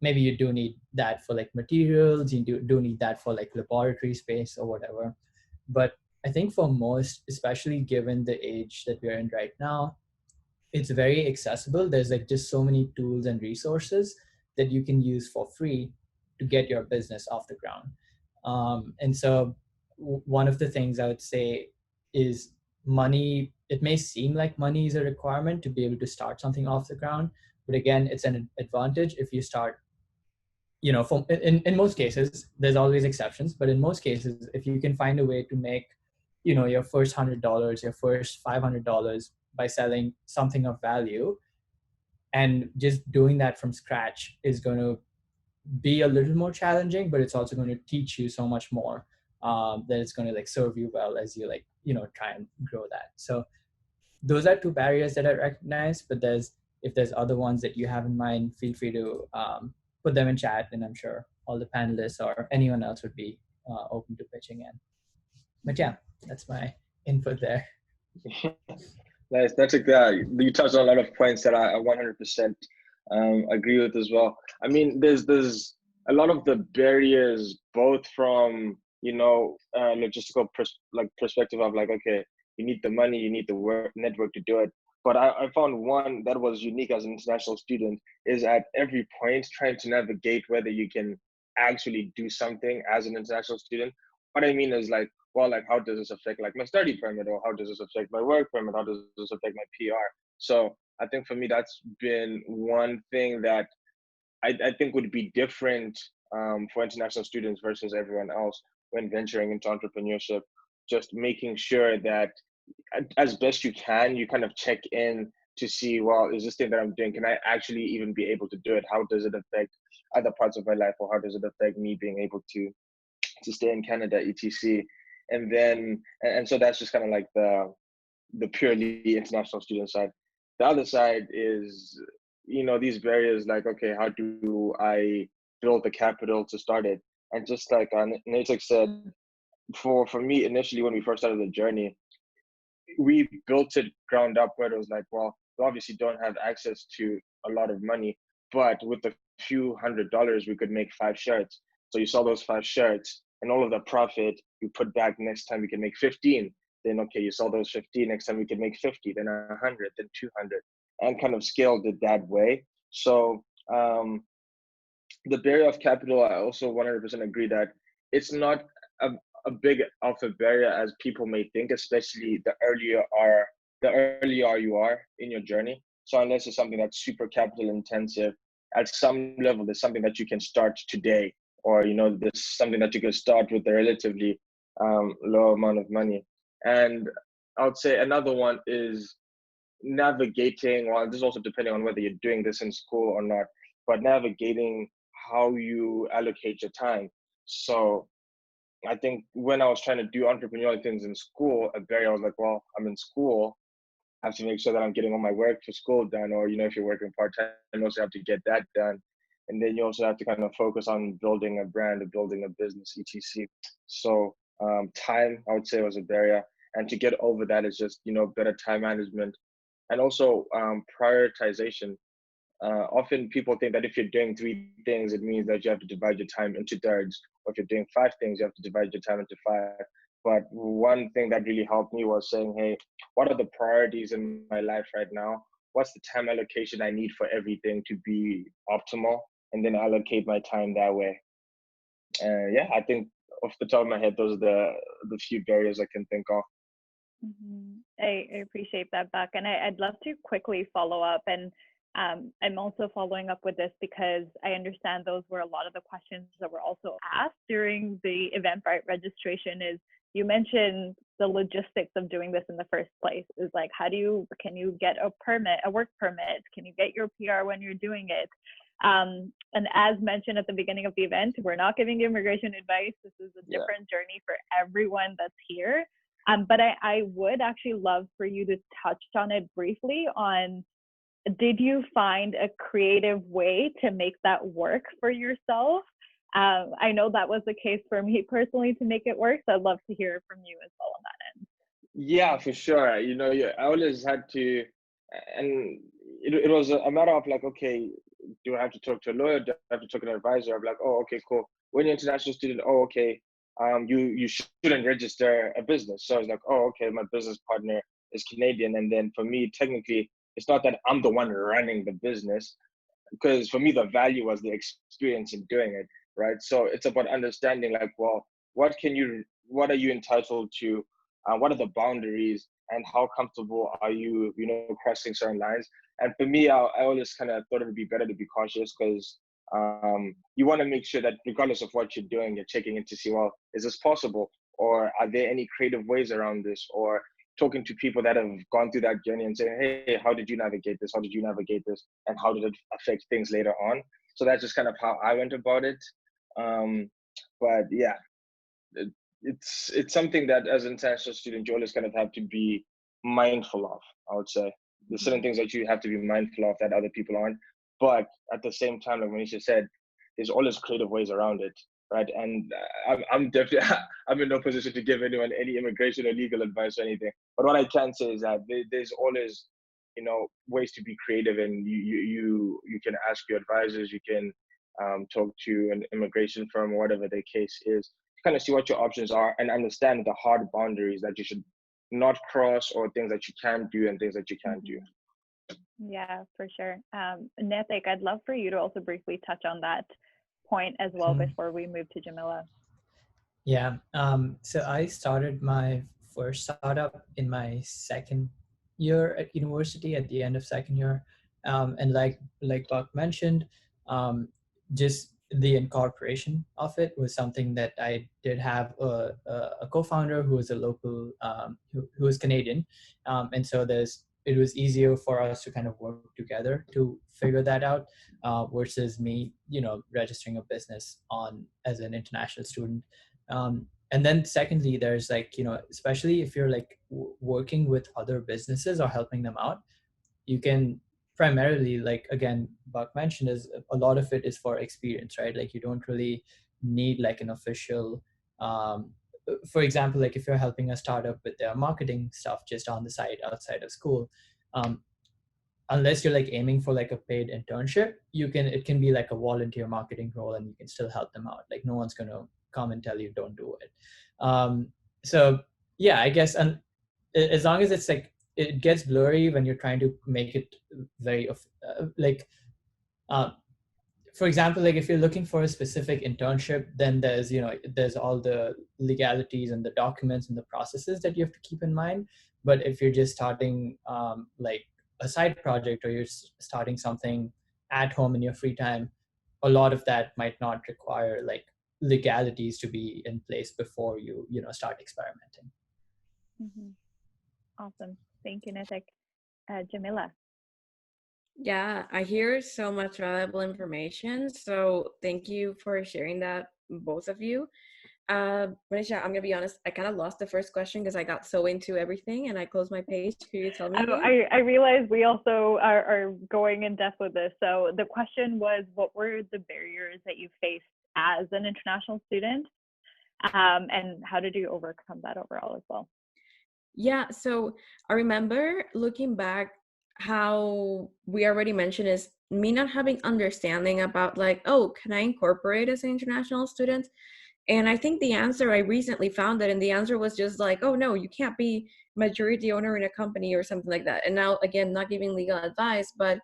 S3: maybe you do need that for like materials, you do need that for like laboratory space or whatever. But I think for most, especially given the age that we're in right now, it's very accessible. There's like just so many tools and resources that you can use for free to get your business off the ground. And so one of the things I would say is money. It may seem like money is a requirement to be able to start something off the ground, but again, it's an advantage if you start, in most cases, there's always exceptions, but in most cases, if you can find a way to make, your first $100, your first $500 by selling something of value, and just doing that from scratch is going to be a little more challenging, but it's also going to teach you so much more, that it's going to like serve you well as you try and grow that. So those are two barriers that I recognize, but if there's other ones that you have in mind, feel free to put them in chat, and I'm sure all the panelists or anyone else would be open to pitching in. But yeah, that's my input there.
S4: Nice. That's you touched on a lot of points that I 100% agree with as well. I mean, there's a lot of the barriers, both from logistical perspective of like, okay, you need the money, you need the network to do it. But I found one that was unique as an international student is at every point trying to navigate whether you can actually do something as an international student. What I mean is like, well, like how does this affect like my study permit, or how does this affect my work permit? How does this affect my PR? So I think for me, that's been one thing that I think would be different for international students versus everyone else when venturing into entrepreneurship. Just making sure that as best you can, you kind of check in to see, well, is this thing that I'm doing, can I actually even be able to do it? How does it affect other parts of my life, or how does it affect me being able to stay in Canada, etc. And then, and so that's just kind of like the purely international student side. The other side is, these barriers, like, okay, how do I build the capital to start it? And just like Natek said, for me, initially, when we first started the journey, we built it ground up where it was like, well, we obviously don't have access to a lot of money, but with a few $100s, we could make 5 shirts. So you sell those 5 shirts, and all of the profit you put back. Next time we can make 15. Then, okay, you sell those 15. Next time we can make 50, then 100, then 200, and kind of scaled it that way. So the barrier of capital, I also 100% agree that it's not a big of a barrier as people may think, especially the earlier you are in your journey. So unless it's something that's super capital intensive, at some level, there's something that you can start today, or there's something that you can start with a relatively low amount of money. And I would say another one is navigating, well, this is also depending on whether you're doing this in school or not, but navigating how you allocate your time. So I think when I was trying to do entrepreneurial things in school, at Barry, I was like, well, I'm in school. I have to make sure that I'm getting all my work for school done, or, you know, if you're working part-time, you also have to get that done. And then you also have to kind of focus on building a brand or building a business, etc. So time, I would say, was a barrier. And to get over that is just, you know, better time management and also prioritization. Often people think that if you're doing 3 things, it means that you have to divide your time into thirds. Or if you're doing 5 things, you have to divide your time into 5. But one thing that really helped me was saying, hey, what are the priorities in my life right now? What's the time allocation I need for everything to be optimal? And then allocate my time that way. Yeah, I think off the top of my head, those are the few barriers I can think of.
S2: I appreciate that, Buck. And I'd love to quickly follow up. And I'm also following up with this because I understand those were a lot of the questions that were also asked during the Eventbrite registration. Is you mentioned the logistics of doing this in the first place. Is like, can you get a permit, a work permit? Can you get your PR when you're doing it? And as mentioned at the beginning of the event, we're not giving immigration advice. This is a different journey for everyone that's here. But I would actually love for you to touch on it briefly on, did you find a creative way to make that work for yourself? I know that was the case for me personally to make it work, so I'd love to hear from you as well on that end.
S4: Yeah, for sure. You know, I always had to, and it was a matter of like, okay, do I have to talk to a lawyer? Do I have to talk to an advisor? I'm like, oh, okay, cool. When you're an international student, oh, okay, you shouldn't register a business. So I was like, oh, okay, my business partner is Canadian. And then for me, technically, it's not that I'm the one running the business, because for me, the value was the experience in doing it, right? So it's about understanding like, well, what are you entitled to? What are the boundaries and how comfortable are you, you know, crossing certain lines? And for me, I always kind of thought it would be better to be cautious because you want to make sure that regardless of what you're doing, you're checking in to see, well, is this possible? Or are there any creative ways around this? Or talking to people that have gone through that journey and saying, hey, how did you navigate this? How did you navigate this? And how did it affect things later on? So that's just kind of how I went about it. But yeah, it's something that as an international student, you always kind of have to be mindful of, I would say. There's certain things that you have to be mindful of that other people aren't. But at the same time, like Manisha said, there's always creative ways around it, right? And I'm definitely, I'm in no position to give anyone any immigration or legal advice or anything. But what I can say is that there's always, you know, ways to be creative, and you can ask your advisors, you can talk to an immigration firm or whatever the case is, kind of see what your options are and understand the hard boundaries that you should not cross, or things that you can do and things that you can't do.
S2: Yeah, for sure. Nithik, I'd love for you to also briefly touch on that point as well before we move to Jamila.
S3: Yeah, so I started my first startup in my second year at university, at the end of second year. And like Buck mentioned, just the incorporation of it was something that I did have a co-founder who was a local, who was Canadian. And so it was easier for us to kind of work together to figure that out versus me, you know, registering a business as an international student. And then secondly, there's like, you know, especially if you're like working with other businesses or helping them out, you can primarily, like, again, Buck mentioned, is a lot of it is for experience, right? Like you don't really need like an official, for example, like if you're helping a startup with their marketing stuff just on the side outside of school, unless you're like aiming for like a paid internship, it can be like a volunteer marketing role and you can still help them out. Like no one's going to come and tell you don't do it. So yeah, I guess, and as long as it's like, it gets blurry when you're trying to make it very for example, like if you're looking for a specific internship, then there's all the legalities and the documents and the processes that you have to keep in mind. But if you're just starting like a side project, or you're starting something at home in your free time, a lot of that might not require like legalities to be in place before you start experimenting.
S2: Awesome. Thank you, Nithik. Jamila.
S5: Yeah, I hear so much valuable information. So thank you for sharing that, both of you. Manisha, I'm gonna be honest, I kind of lost the first question because I got so into everything and I closed my page. Could you tell me again?
S2: I realize we also are going in depth with this. So the question was, what were the barriers that you faced as an international student? And how did you overcome that overall as well?
S5: Yeah, so I remember looking back, how we already mentioned is me not having understanding about like, oh, can I incorporate as an international student? And I think the answer, I recently found that, and the answer was just like, oh no, you can't be majority owner in a company or something like that. And now again, not giving legal advice, but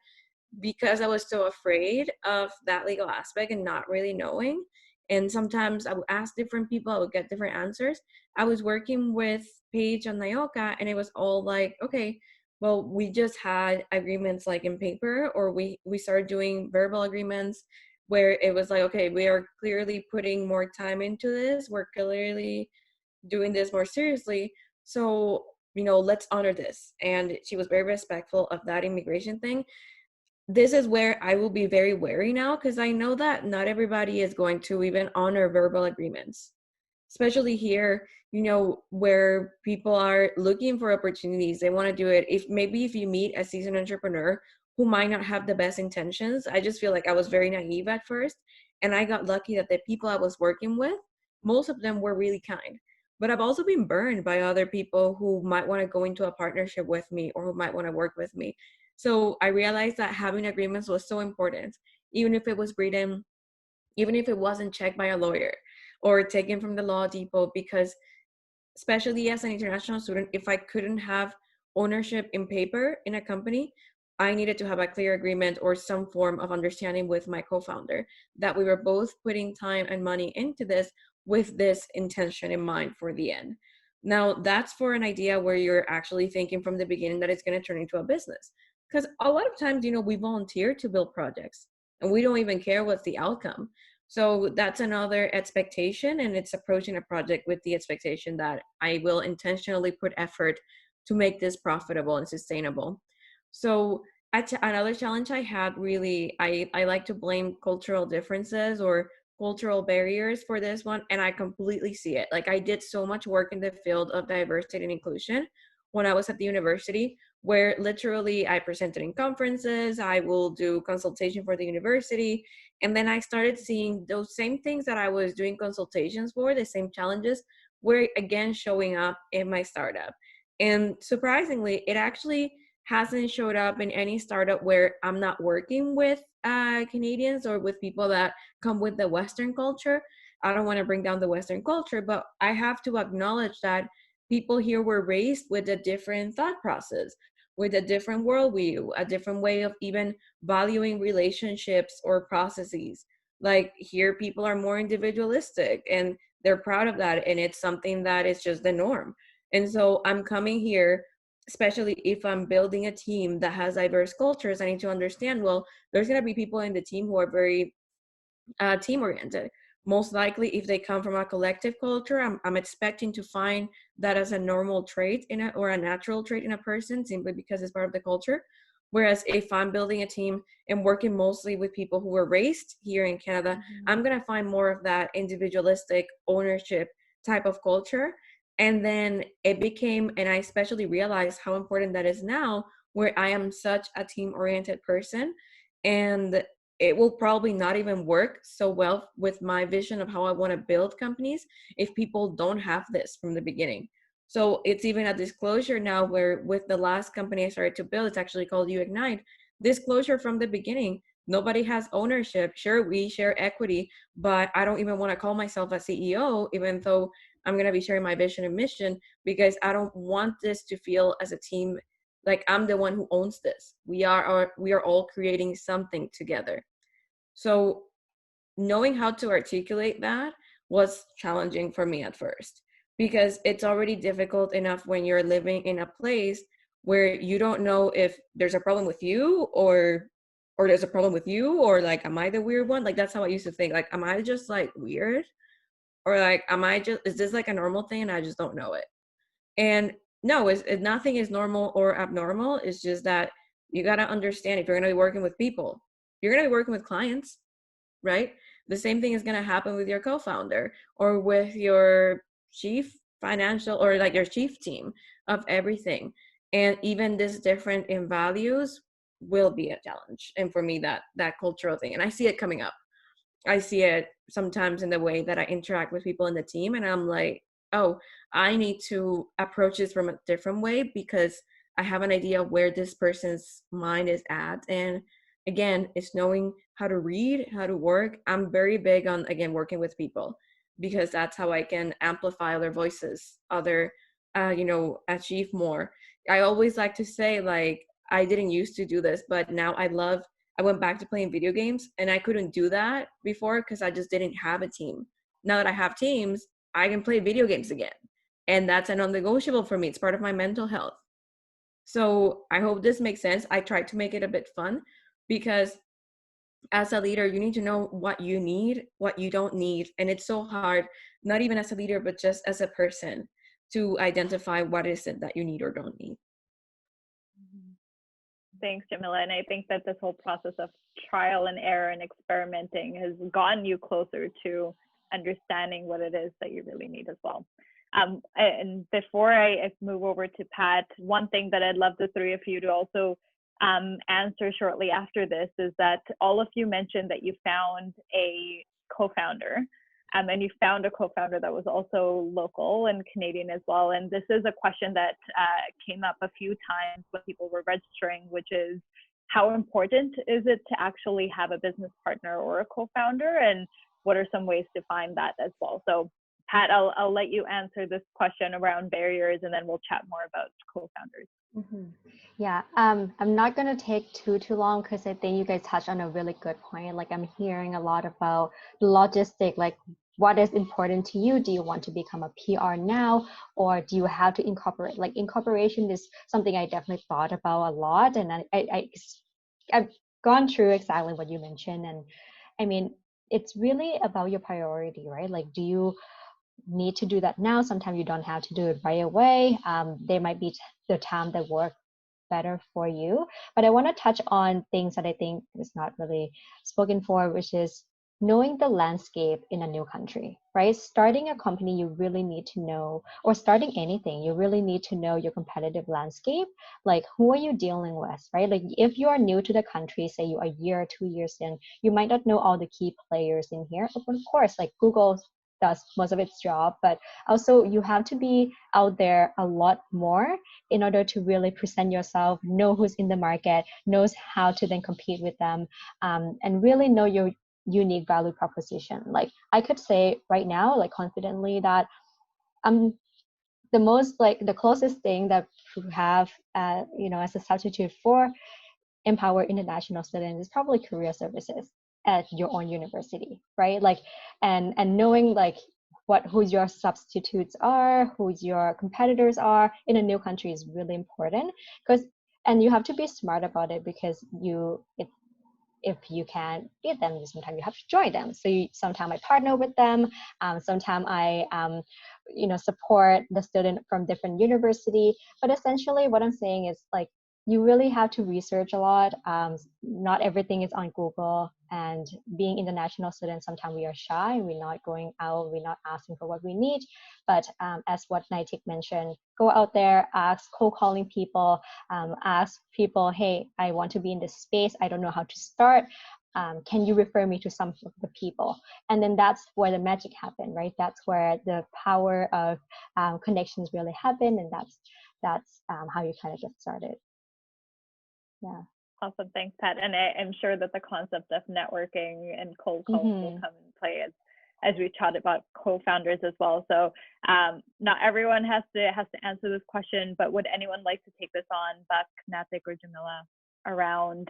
S5: because I was so afraid of that legal aspect and not really knowing. And sometimes I would ask different people, I would get different answers. I was working with Paige on Nayoka, and it was all like, okay, well, we just had agreements like in paper, or we started doing verbal agreements where it was like, okay, we are clearly putting more time into this. We're clearly doing this more seriously. So, let's honor this. And she was very respectful of that immigration thing. This is where I will be very wary now, because I know that not everybody is going to even honor verbal agreements, especially here, where people are looking for opportunities. They want to do it. If you meet a seasoned entrepreneur who might not have the best intentions, I just feel like I was very naive at first. And I got lucky that the people I was working with, most of them were really kind. But I've also been burned by other people who might want to go into a partnership with me or who might want to work with me. So I realized that having agreements was so important, even if it was written, even if it wasn't checked by a lawyer or taken from the law depot, because especially as an international student, if I couldn't have ownership in paper in a company, I needed to have a clear agreement or some form of understanding with my co-founder that we were both putting time and money into this with this intention in mind for the end. Now, that's for an idea where you're actually thinking from the beginning that it's going to turn into a business. Because a lot of times, we volunteer to build projects and we don't even care what's the outcome. So that's another expectation, and it's approaching a project with the expectation that I will intentionally put effort to make this profitable and sustainable. So another challenge I had, really, I like to blame cultural differences or cultural barriers for this one, and I completely see it. Like, I did so much work in the field of diversity and inclusion when I was at the university, where literally I presented in conferences, I will do consultation for the university. And then I started seeing those same things that I was doing consultations for, the same challenges, were again showing up in my startup. And surprisingly, it actually hasn't showed up in any startup where I'm not working with Canadians or with people that come with the Western culture. I don't want to bring down the Western culture, but I have to acknowledge that people here were raised with a different thought process, with a different worldview, a different way of even valuing relationships or processes. Like, here, people are more individualistic and they're proud of that. And it's something that is just the norm. And so I'm coming here, especially if I'm building a team that has diverse cultures, I need to understand, well, there's going to be people in the team who are very team oriented. Most likely, if they come from a collective culture, I'm expecting to find that as a normal trait or a natural trait in a person, simply because it's part of the culture. Whereas if I'm building a team and working mostly with people who were raised here in Canada, I'm going to find more of that individualistic ownership type of culture. And then it became, and I especially realized how important that is now, where I am such a team oriented person. And it will probably not even work so well with my vision of how I want to build companies if people don't have this from the beginning. So it's even a disclosure now, where with the last company I started to build, it's actually called UIgnite. Disclosure from the beginning. Nobody has ownership. Sure, we share equity, but I don't even want to call myself a CEO, even though I'm going to be sharing my vision and mission, because I don't want this to feel as a team like I'm the one who owns this. We are all creating something together. So knowing how to articulate that was challenging for me at first, because it's already difficult enough when you're living in a place where you don't know if there's a problem with you or there's a problem with you, or like, am I the weird one? Like, that's how I used to think. Like, am I just like weird? Or like, is this like a normal thing and I just don't know it? And no, nothing is normal or abnormal. It's just that you got to understand, if you're going to be working with people, you're going to be working with clients, right? The same thing is going to happen with your co-founder or with your chief financial, or like your chief team of everything. And even this different in values will be a challenge. And for me, that cultural thing, and I see it coming up. I see it sometimes in the way that I interact with people in the team, and I'm like, oh, I need to approach this from a different way because I have an idea of where this person's mind is at. And again, it's knowing how to read, how to work. I'm very big on, again, working with people, because that's how I can amplify other voices, achieve more. I always like to say, like, I didn't used to do this, but now I went back to playing video games, and I couldn't do that before because I just didn't have a team. Now that I have teams, I can play video games again. And that's a non-negotiable for me. It's part of my mental health. So I hope this makes sense. I tried to make it a bit fun because as a leader, you need to know what you need, what you don't need. And it's so hard, not even as a leader, but just as a person, to identify what is it that you need or don't need.
S2: Thanks, Jamila. And I think that this whole process of trial and error and experimenting has gotten you closer to understanding what it is that you really need as well. And before I move over to Pat, one thing that I'd love the three of you to also answer shortly after this is that all of you mentioned that you found a co-founder. And you found a co-founder that was also local and Canadian as well. And this is a question that came up a few times when people were registering, which is, how important is it to actually have a business partner or a co-founder? And what are some ways to find that as well? So Pat, I'll let you answer this question around barriers, and then we'll chat more about co-founders.
S6: Mm-hmm. Yeah, I'm not going to take too long because I think you guys touched on a really good point. Like, I'm hearing a lot about the logistic, like what is important to you? Do you want to become a PR now, or do you have to incorporate? Like, incorporation is something I definitely thought about a lot, and I've gone through exactly what you mentioned. And I mean, it's really about your priority, right? Like, do you need to do that now? Sometimes you don't have to do it right away. There might be the time that work better for you. But I want to touch on things that I think is not really spoken for, which is knowing the landscape in a new country, right? Starting a company, you really need to know, or starting anything, you really need to know your competitive landscape. Like, who are you dealing with, right? Like, if you are new to the country, say you are a year or 2 years in, you might not know all the key players in here. Of course, like Google does most of its job, but also you have to be out there a lot more in order to really present yourself, know who's in the market, knows how to then compete with them, and really know your unique value proposition. Like, I could say right now, like confidently, that the closest thing that we have, as a substitute for Empower international students is probably career services at your own university, right? Like, and knowing like who your substitutes are, who your competitors are in a new country is really important, and you have to be smart about it, because if you can't beat them, sometimes you have to join them. So sometimes I partner with them, sometimes I support the student from different university. But essentially what I'm saying is, like, you really have to research a lot. Not everything is on Google, and being international students, sometimes we are shy, we're not going out, we're not asking for what we need. But as what Naitik mentioned, go out there, ask, cold calling people, ask people, hey, I want to be in this space, I don't know how to start. Can you refer me to some of the people? And then that's where the magic happens, right? That's where the power of connections really happen, and that's how you kind of get started. Yeah.
S2: Awesome. Thanks, Pat. And I'm sure that the concept of networking and cold calls will come into play as we chat about co-founders as well. So not everyone has to answer this question, but would anyone like to take this on, Buck, Naitik, or Jamila, around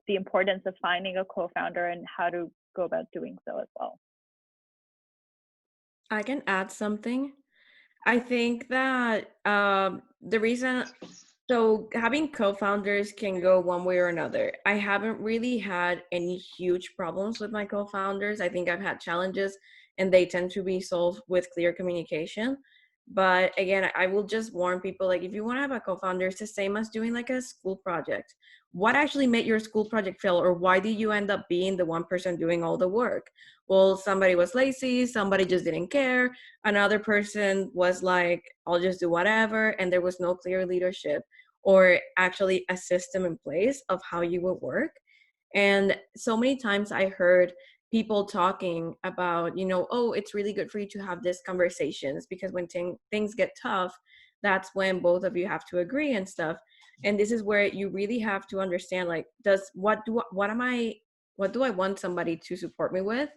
S2: the importance of finding a co-founder and how to go about doing so as well?
S5: I can add something. I think that the reason, so having co-founders can go one way or another. I haven't really had any huge problems with my co-founders. I think I've had challenges, and they tend to be solved with clear communication. But again, I will just warn people, like, if you want to have a co-founder, it's the same as doing like a school project. What actually made your school project fail, or why did you end up being the one person doing all the work? Well, somebody was lazy, somebody just didn't care, another person was like, I'll just do whatever, and there was no clear leadership or actually a system in place of how you would work. And so many times I heard people talking about, oh, it's really good for you to have these conversations, because when things get tough, that's when both of you have to agree and stuff. And this is where you really have to understand, like, what do I want somebody to support me with?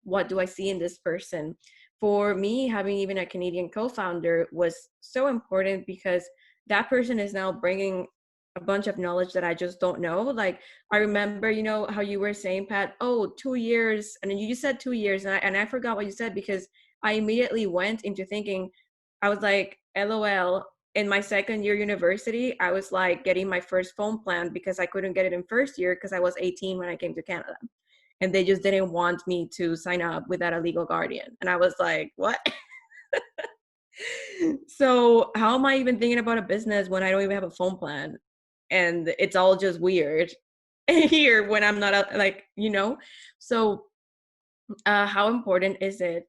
S5: What do I see in this person? For me, having even a Canadian co-founder was so important, because that person is now bringing a bunch of knowledge that I just don't know. Like, I remember, how you were saying, Pat, oh, 2 years. And then you said 2 years. And I forgot what you said, because I immediately went into thinking, I was like, LOL. In my second year university, I was like getting my first phone plan, because I couldn't get it in first year because I was 18 when I came to Canada. And they just didn't want me to sign up without a legal guardian. And I was like, what? So how am I even thinking about a business when I don't even have a phone plan? And it's all just weird here when I'm not So how important is it?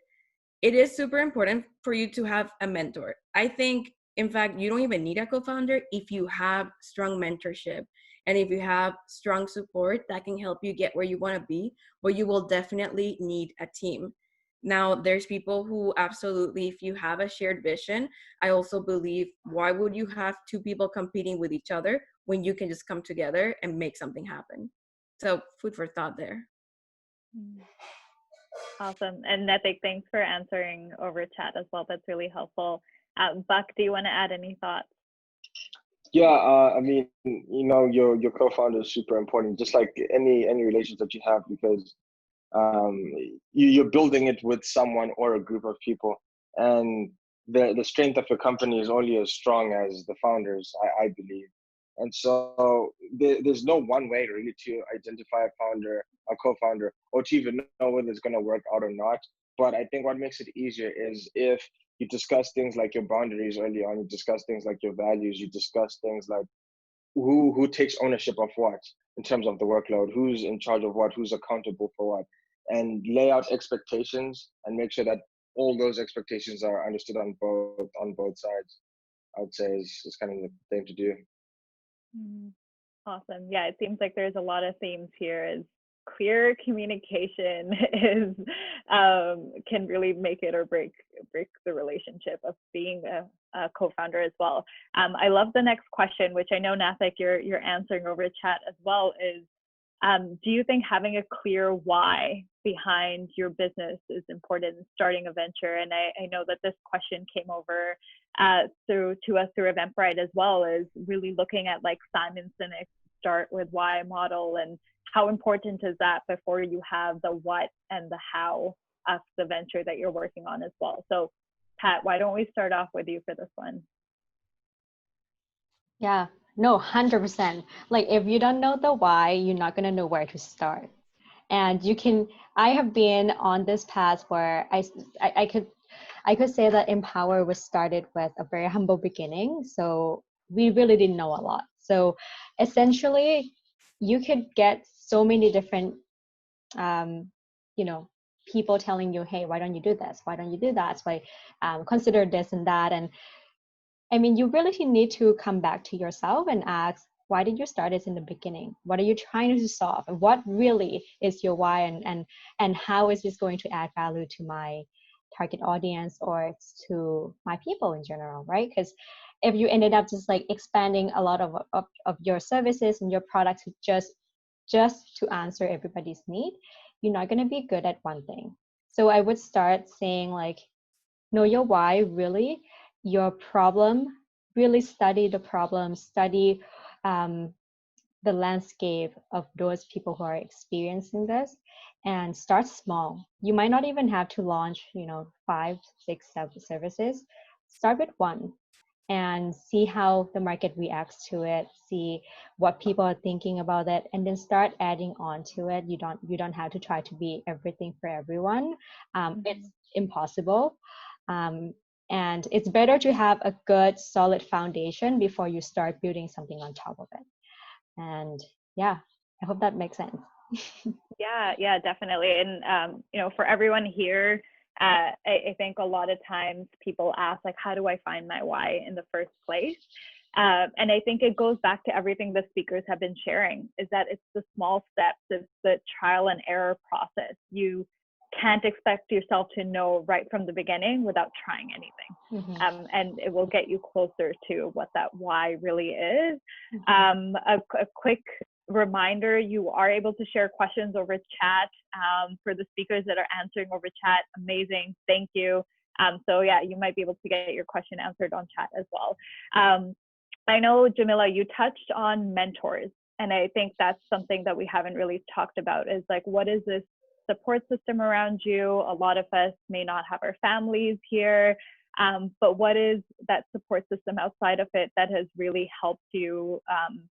S5: It is super important for you to have a mentor. I think, in fact, you don't even need a co-founder if you have strong mentorship and if you have strong support that can help you get where you want to be, but you will definitely need a team. Now, there's people who absolutely, if you have a shared vision, I also believe, why would you have two people competing with each other when you can just come together and make something happen? So food for thought there.
S2: Awesome. And Netik, thanks for answering over chat as well. That's really helpful. Buck, do you want to add any thoughts?
S4: Yeah, I mean, your co-founder is super important, just like any relations that you have, because you're building it with someone or a group of people, and the strength of a company is only as strong as the founders, I believe. And so there's no one way really to identify a founder, a co-founder, or to even know whether it's going to work out or not. But I think what makes it easier is if you discuss things like your boundaries early on, you discuss things like your values, you discuss things like who takes ownership of what in terms of the workload, who's in charge of what, who's accountable for what, and lay out expectations and make sure that all those expectations are understood on both sides. I would say is kind of the thing to do.
S2: Awesome. Yeah, it seems like there's a lot of themes here. Is clear communication is can really make it or break the relationship of being a co-founder as well. I love the next question, which I know, Nathik, you're answering over chat as well, is do you think having a clear why behind your business is important in starting a venture? And I know that this question came over to us through Eventbrite as well, is really looking at like Simon Sinek's start with why model, and how important is that before you have the what and the how of the venture that you're working on as well. So Pat, why don't we start off with you for this one?
S6: Yeah, no, 100%. Like if you don't know the why, you're not going to know where to start. And I have been on this path where I could say that Empower was started with a very humble beginning. So we really didn't know a lot. So essentially you could get so many different, people telling you, hey, why don't you do this? Why don't you do that? Why consider this and that? And I mean, you really need to come back to yourself and ask, why did you start this in the beginning? What are you trying to solve? And what really is your why, and how is this going to add value to my target audience or to my people in general, right? Because if you ended up just like expanding a lot of your services and your products just to answer everybody's need, you're not going to be good at one thing. So I would start saying like, know your why, really, your problem, really study the problem, study the landscape of those people who are experiencing this, and start small. You might not even have to launch, 5, 6, 7 services. Start with one and see how the market reacts to it, see what people are thinking about it, and then start adding on to it. You don't have to try to be everything for everyone. It's impossible. And it's better to have a good, solid foundation before you start building something on top of it. And yeah, I hope that makes sense.
S2: Yeah, definitely. And for everyone here, I think a lot of times people ask, like, how do I find my why in the first place? And I think it goes back to everything the speakers have been sharing, is that it's the small steps, it's the trial and error process. You can't expect yourself to know right from the beginning without trying anything.
S6: Mm-hmm.
S2: And it will get you closer to what that why really is.
S6: Mm-hmm.
S2: A quick reminder, you are able to share questions over chat. For the speakers that are answering over chat, amazing, thank you. So yeah, you might be able to get your question answered on chat as well. I know, Jamila, you touched on mentors, and I think that's something that we haven't really talked about, is like, what is this support system around you? A lot of us may not have our families here, but what is that support system outside of it that has really helped you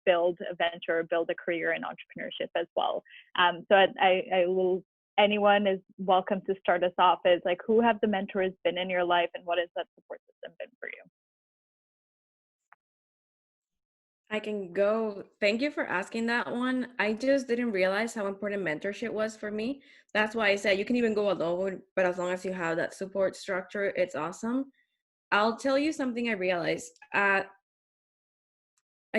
S2: build a venture, build a career in entrepreneurship as well? So I will, anyone is welcome to start us off. Is like, who have the mentors been in your life, and what has that support system been for you?
S5: I can go. Thank you for asking that one. I just didn't realize how important mentorship was for me. That's why I said you can even go alone, but as long as you have that support structure, it's awesome. I'll tell you something I realized. I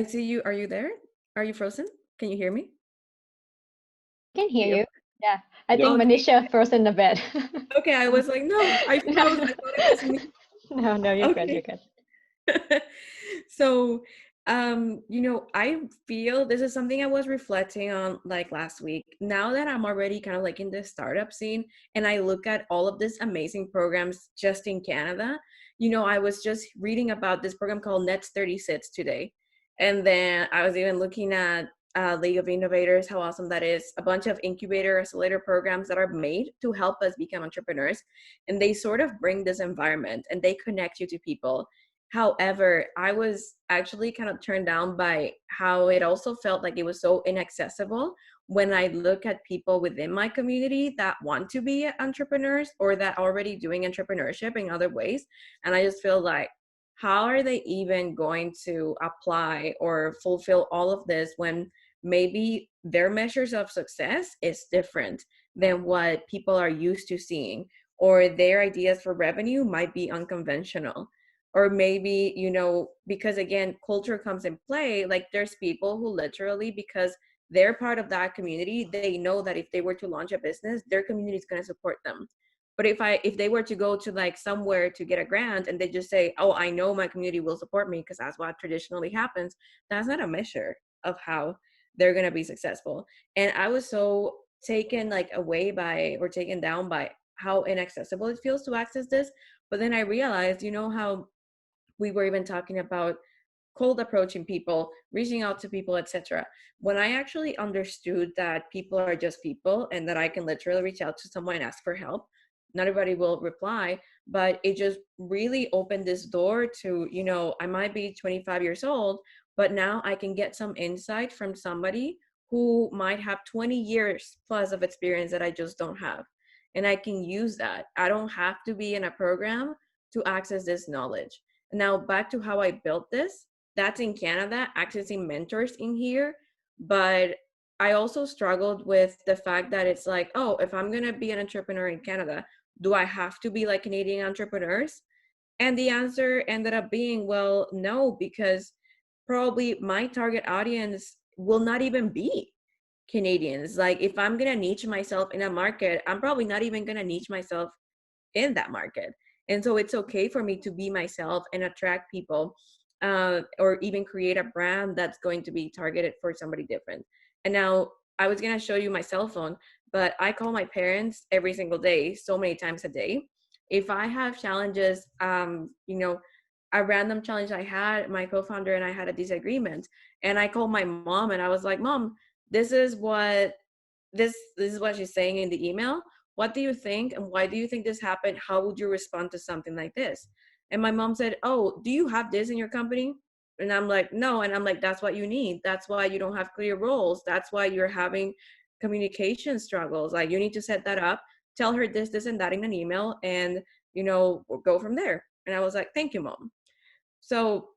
S5: see you. Are you there? Are you frozen? Can you hear me?
S6: I can hear you. Yeah, I
S4: Yep.
S6: think Manisha froze in the bed.
S5: Okay, I was like, no, I froze. I thought it was me.
S6: No, you're good.
S5: Okay.
S6: You're good.
S5: So, I feel this is something I was reflecting on like last week. Now that I'm already kind of like in the startup scene and I look at all of these amazing programs just in Canada, I was just reading about this program called Nets 36 today. And then I was even looking at League of Innovators, how awesome that is. A bunch of incubator accelerator programs that are made to help us become entrepreneurs. And they sort of bring this environment and they connect you to people. However, I was actually kind of turned down by how it also felt like it was so inaccessible when I look at people within my community that want to be entrepreneurs or that are already doing entrepreneurship in other ways. And I just feel like, how are they even going to apply or fulfill all of this when maybe their measures of success is different than what people are used to seeing, or their ideas for revenue might be unconventional? Or maybe, because again, culture comes in play. Like there's people who literally, because they're part of that community, they know that if they were to launch a business, their community is going to support them. But if they were to go to like somewhere to get a grant and they just say, oh, I know my community will support me because that's what traditionally happens, that's not a measure of how they're going to be successful. And I was so taken like away by, or taken down by, how inaccessible it feels to access this. But then I realized, how we were even talking about cold approaching people, reaching out to people, etc. When I actually understood that people are just people and that I can literally reach out to someone and ask for help, not everybody will reply, but it just really opened this door to, I might be 25 years old, but now I can get some insight from somebody who might have 20 years plus of experience that I just don't have. And I can use that. I don't have to be in a program to access this knowledge. Now, back to how I built this, that's in Canada, accessing mentors in here. But I also struggled with the fact that it's like, oh, if I'm going to be an entrepreneur in Canada, do I have to be like Canadian entrepreneurs? And the answer ended up being, well, no, because probably my target audience will not even be Canadians. Like if I'm going to niche myself in a market, I'm probably not even going to niche myself in that market. And so it's okay for me to be myself and attract people, or even create a brand that's going to be targeted for somebody different. And now I was going to show you my cell phone, but I call my parents every single day, so many times a day. If I have challenges, a random challenge I had, my co-founder and I had a disagreement, and I called my mom and I was like, Mom, this is what she's saying in the email. What do you think? And why do you think this happened? How would you respond to something like this? And my mom said, oh, do you have this in your company? And I'm like, no. And I'm like, that's what you need. That's why you don't have clear roles. That's why you're having communication struggles. Like you need to set that up, tell her this, and that in an email, and, go from there. And I was like, thank you, Mom. So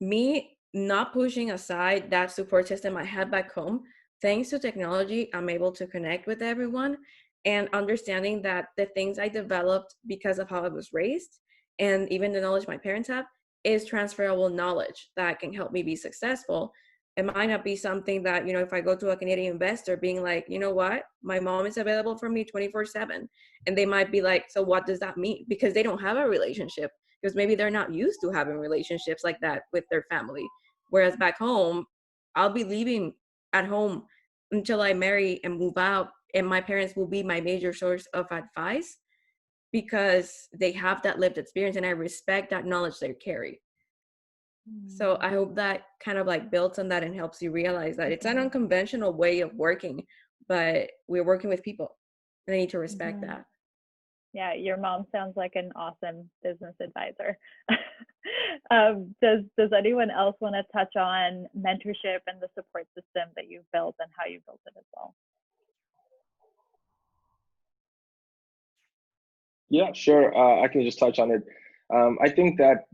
S5: me not pushing aside that support system I had back home, thanks to technology, I'm able to connect with everyone and understanding that the things I developed because of how I was raised and even the knowledge my parents have is transferable knowledge that can help me be successful. It might not be something that, you know, if I go to a Canadian investor being like, you know what, my mom is available for me 24/7. And they might be like, so what does that mean? Because they don't have a relationship, because maybe they're not used to having relationships like that with their family. Whereas back home, I'll be leaving at home until I marry and move out, and my parents will be my major source of advice because they have that lived experience and I respect that knowledge they carry. So I hope that kind of like builds on that and helps you realize that it's an unconventional way of working, but we're working with people and I need to respect that.
S2: Yeah, your mom sounds like an awesome business advisor. Does anyone else want to touch on mentorship and the support system that you've built and how you built it as well?
S4: Yeah, sure. I can just touch on it. I think that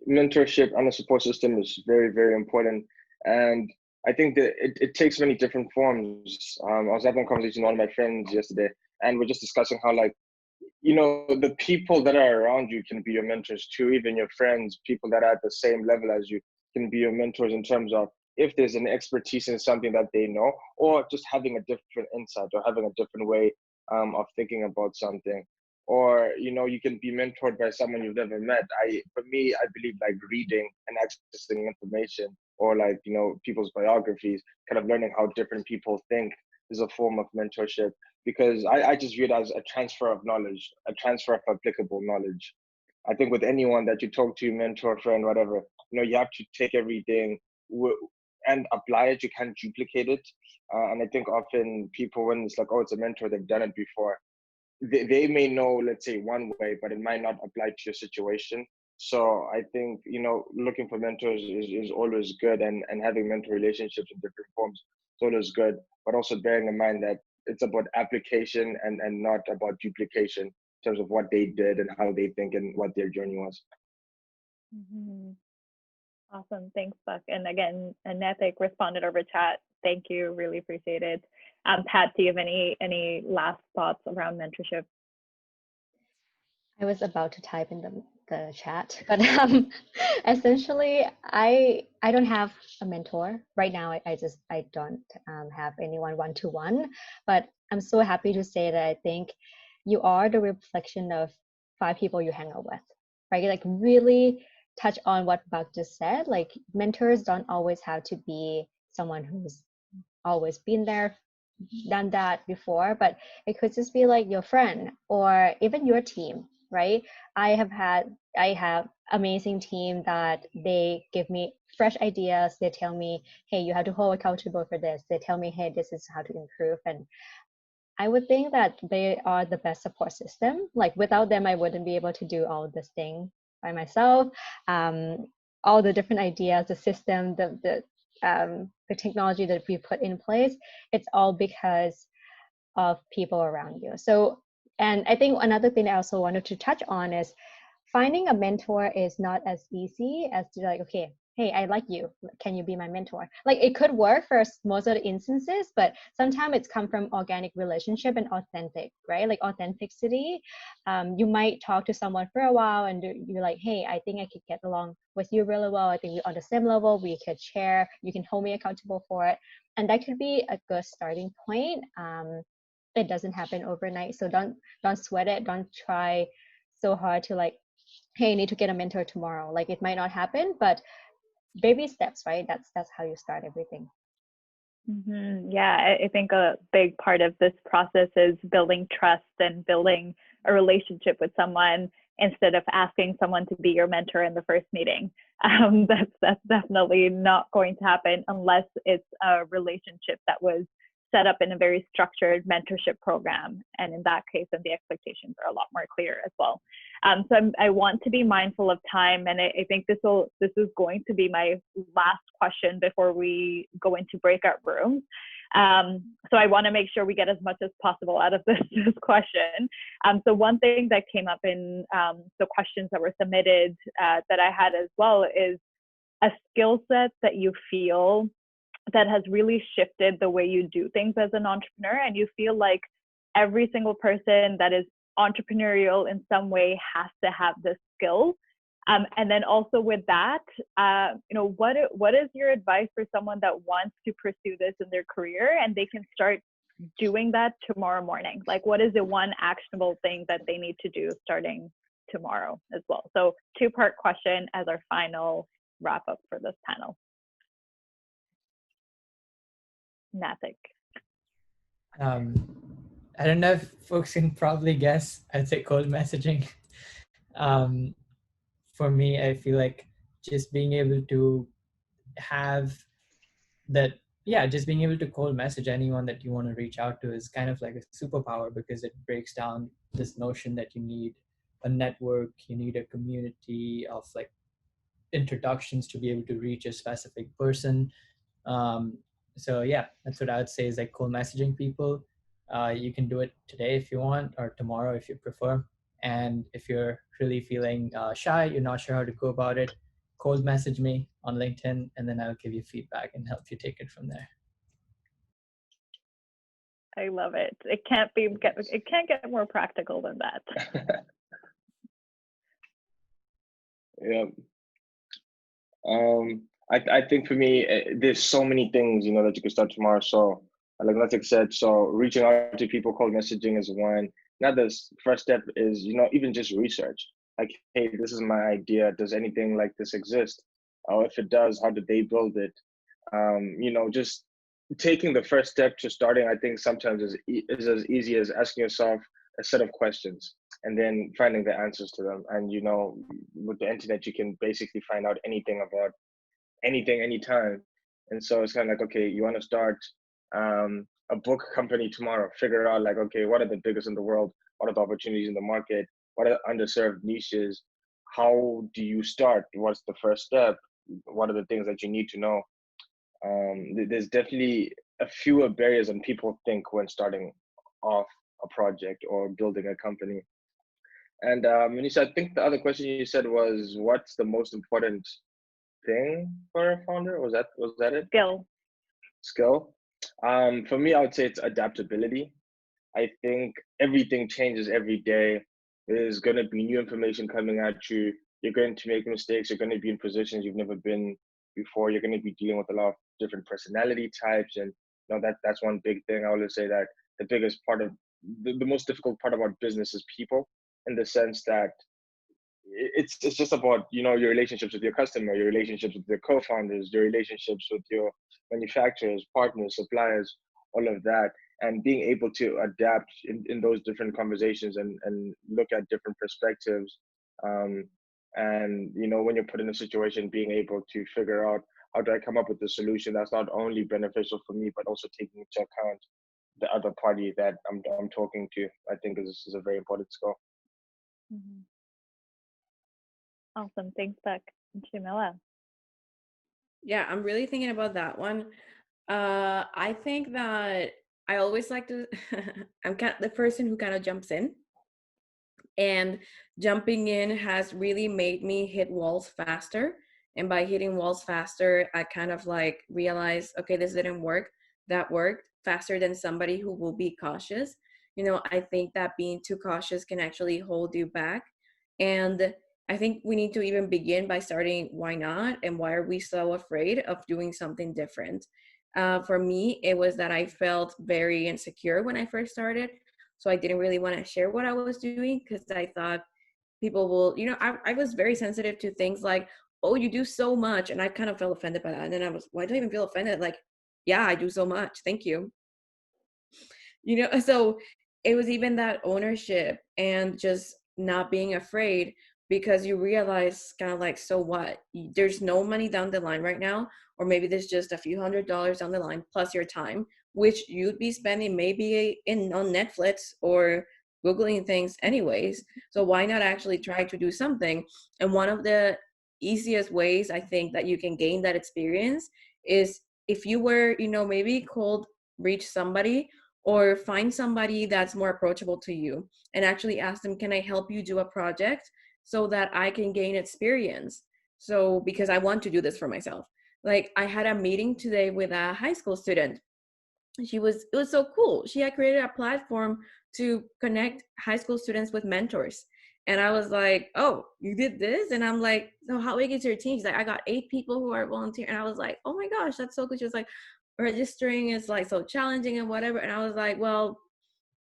S4: mentorship and the support system is very, very important. And I think that it takes many different forms. I was having a conversation with one of my friends yesterday, and we're just discussing how, like, you know, the people that are around you can be your mentors too, even your friends, people that are at the same level as you can be your mentors in terms of if there's an expertise in something that they know, or just having a different insight or having a different way of thinking about something. Or, you know, you can be mentored by someone you've never met. For me, I believe like reading and accessing information, or like, you know, people's biographies, kind of learning how different people think is a form of mentorship, because I just view it as a transfer of knowledge, a transfer of applicable knowledge. I think with anyone that you talk to, mentor, friend, whatever, you know, you have to take everything and apply it. You can't duplicate it. And I think often people, when it's like, oh, it's a mentor, they've done it before. They may know, let's say, one way, but it might not apply to your situation. So I think, you know, looking for mentors is always good, and having mentor relationships in different forms is always good, but also bearing in mind that it's about application and not about duplication in terms of what they did and how they think and what their journey was.
S2: Awesome. Thanks, Buck. And again, Anethik responded over chat. Thank you. Really appreciate it. Pat, do you have any last thoughts around mentorship?
S6: I was about to type in the chat, but essentially, I don't have a mentor right now. I don't have anyone one-to-one, but I'm so happy to say that I think you are the reflection of 5 people you hang out with, right? Like really touch on what Buck just said. Like mentors don't always have to be someone who's always been there, done that before, but it could just be like your friend or even your team, right? I have amazing team that they give me fresh ideas. They tell me, hey, you have to hold accountable for this. They tell me, hey, this is how to improve. And I would think that they are the best support system. Like without them, I wouldn't be able to do all this thing by myself. All the different ideas, the system, the technology that we put in place, it's all because of people around you. So, and I think another thing I also wanted to touch on is finding a mentor is not as easy as to like, okay, hey, I like you. Can you be my mentor? Like it could work for most of the instances, but sometimes it's come from organic relationship and authentic, right? Like authenticity. You might talk to someone for a while and you're like, hey, I think I could get along with you really well. I think we're on the same level. We could share. You can hold me accountable for it. And that could be a good starting point. It doesn't happen overnight. So don't sweat it. Don't try so hard to like, hey, I need to get a mentor tomorrow. Like it might not happen, but baby steps, right? That's how you start everything.
S2: Yeah, I think a big part of this process is building trust and building a relationship with someone instead of asking someone to be your mentor in the first meeting. That's definitely not going to happen unless it's a relationship that was set up in a very structured mentorship program. And in that case, then the expectations are a lot more clear as well. So I want to be mindful of time. And I think this is going to be my last question before we go into breakout rooms. So I want to make sure we get as much as possible out of this question. So one thing that came up in the questions that were submitted that I had as well is a skill set that you feel that has really shifted the way you do things as an entrepreneur, and you feel like every single person that is entrepreneurial in some way has to have this skill. And then also with that, what is your advice for someone that wants to pursue this in their career and they can start doing that tomorrow morning? Like, what is the one actionable thing that they need to do starting tomorrow as well? So two-part question as our final wrap up for this panel. Nathik.
S3: I don't know if folks can probably guess. I'd say cold messaging. For me, I feel like just being able to have that, just being able to cold message anyone that you want to reach out to is kind of like a superpower, because it breaks down this notion that you need a network, you need a community of like introductions to be able to reach a specific person. So yeah, that's what I would say is like cold messaging people. You can do it today if you want, or tomorrow if you prefer. And if you're really feeling shy, you're not sure how to go about it, cold message me on LinkedIn, and then I'll give you feedback and help you take it from there.
S2: I love it. It can't get more practical than that.
S4: Yeah. I think for me, there's so many things, that you can start tomorrow. So like Nathik said, so reaching out to people, cold messaging is one. Now the first step is, even just research. Like, hey, this is my idea. Does anything like this exist? Or if it does, how did they build it? Just taking the first step to starting, I think sometimes is as easy as asking yourself a set of questions and then finding the answers to them. And, with the internet, you can basically find out anything about anything, anytime. And so it's kind of like, okay, you want to start a book company tomorrow, figure out like, okay, what are the biggest in the world? What are the opportunities in the market? What are underserved niches? How do you start? What's the first step? What are the things that you need to know? There's definitely a fewer barriers than people think when starting off a project or building a company. And Manisha, I think the other question you said was, what's the most important thing for a founder? Was that it? Skill. For me, I would say it's adaptability. I think everything changes every day. There's going to be new information coming at you. You're going to make mistakes. You're going to be in positions you've never been before. You're going to be dealing with a lot of different personality types. And that's one big thing. I always say that the biggest part of the most difficult part about business is people, in the sense that it's just about, your relationships with your customer, your relationships with your co-founders, your relationships with your manufacturers, partners, suppliers, all of that. And being able to adapt in those different conversations and look at different perspectives. And, when you're put in a situation, being able to figure out, how do I come up with a solution that's not only beneficial for me, but also taking into account the other party that I'm talking to, I think is a very important skill.
S2: Mm-hmm. Awesome. Thanks, Beck. Jamila.
S5: Yeah, I'm really thinking about that one. I think that I always like to, I'm kind of the person who kind of jumps in, and jumping in has really made me hit walls faster. And by hitting walls faster, I kind of like realized, okay, this didn't work. That worked faster than somebody who will be cautious. I think that being too cautious can actually hold you back. And I think we need to even begin by starting why not, and why are we so afraid of doing something different? For me, it was that I felt very insecure when I first started. So I didn't really want to share what I was doing, because I thought people will, I was very sensitive to things like, oh, you do so much. And I kind of felt offended by that. And then I was, why do I even feel offended? Like, yeah, I do so much. Thank you. So it was even that ownership and just not being afraid, because you realize kind of like, so what? There's no money down the line right now, or maybe there's just a few $100s down the line plus your time, which you'd be spending maybe on Netflix or Googling things anyways. So why not actually try to do something? And one of the easiest ways I think that you can gain that experience is if you were, maybe cold reach somebody or find somebody that's more approachable to you and actually ask them, can I help you do a project so that I can gain experience? So, because I want to do this for myself. Like, I had a meeting today with a high school student. It was so cool. She had created a platform to connect high school students with mentors. And I was like, oh, you did this? And I'm like, so how big is your team? She's like, I got 8 people who are volunteering. And I was like, oh my gosh, that's so good. She was like, registering is like so challenging and whatever. And I was like, well,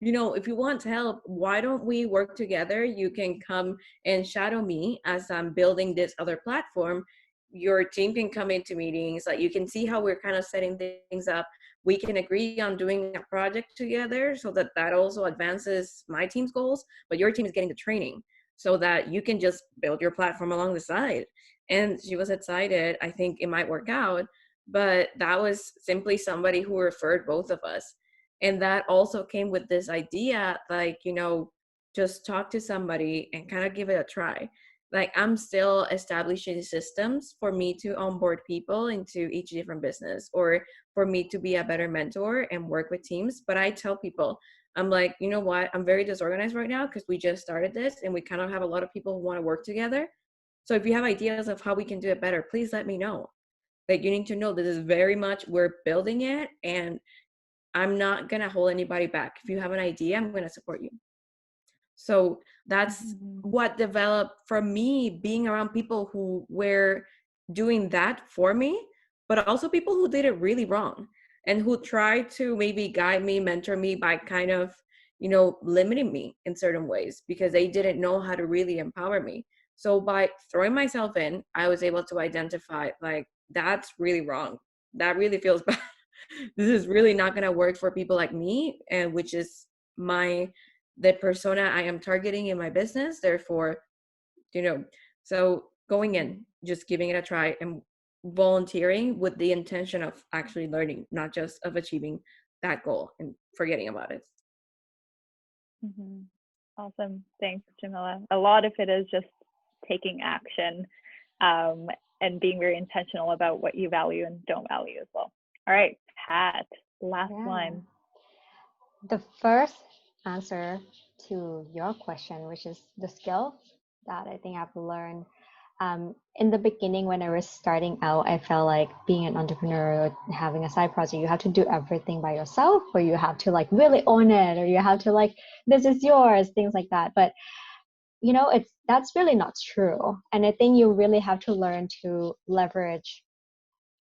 S5: you know, if you want help, why don't we work together? You can come and shadow me as I'm building this other platform. Your team can come into meetings, like you can see how we're kind of setting things up. We can agree on doing a project together so that that also advances my team's goals, but your team is getting the training so that you can just build your platform along the side. And she was excited. I think it might work out, but that was simply somebody who referred both of us. And that also came with this idea, like, you know, just talk to somebody and kind of give it a try. Like, I'm still establishing systems for me to onboard people into each different business, or for me to be a better mentor and work with teams. But I tell people, I'm like, you know what, I'm very disorganized right now because we just started this and we kind of have a lot of people who want to work together. So if you have ideas of how we can do it better, please let me know. Like, you need to know this is very much, we're building it, and I'm not going to hold anybody back. If you have an idea, I'm going to support you. So that's what developed from me, being around people who were doing that for me, but also people who did it really wrong and who tried to maybe guide me, mentor me by kind of, you know, limiting me in certain ways because they didn't know how to really empower me. So by throwing myself in, I was able to identify, like, that's really wrong. That really feels bad. This is really not going to work for people like me, and which is the persona I am targeting in my business. Therefore, you know, so going in, just giving it a try and volunteering with the intention of actually learning, not just of achieving that goal and forgetting about it.
S2: Awesome. Thanks, Jamila. A lot of it is just taking action and being very intentional about what you value and don't value as well. All right, Pat, last one.
S6: The first answer to your question, which is the skill that I think I've learned. In the beginning, when I was starting out, I felt like being an entrepreneur or having a side project, you have to do everything by yourself, or you have to like really own it, or you have to like, this is yours, things like that. But you know, that's really not true. And I think you really have to learn to leverage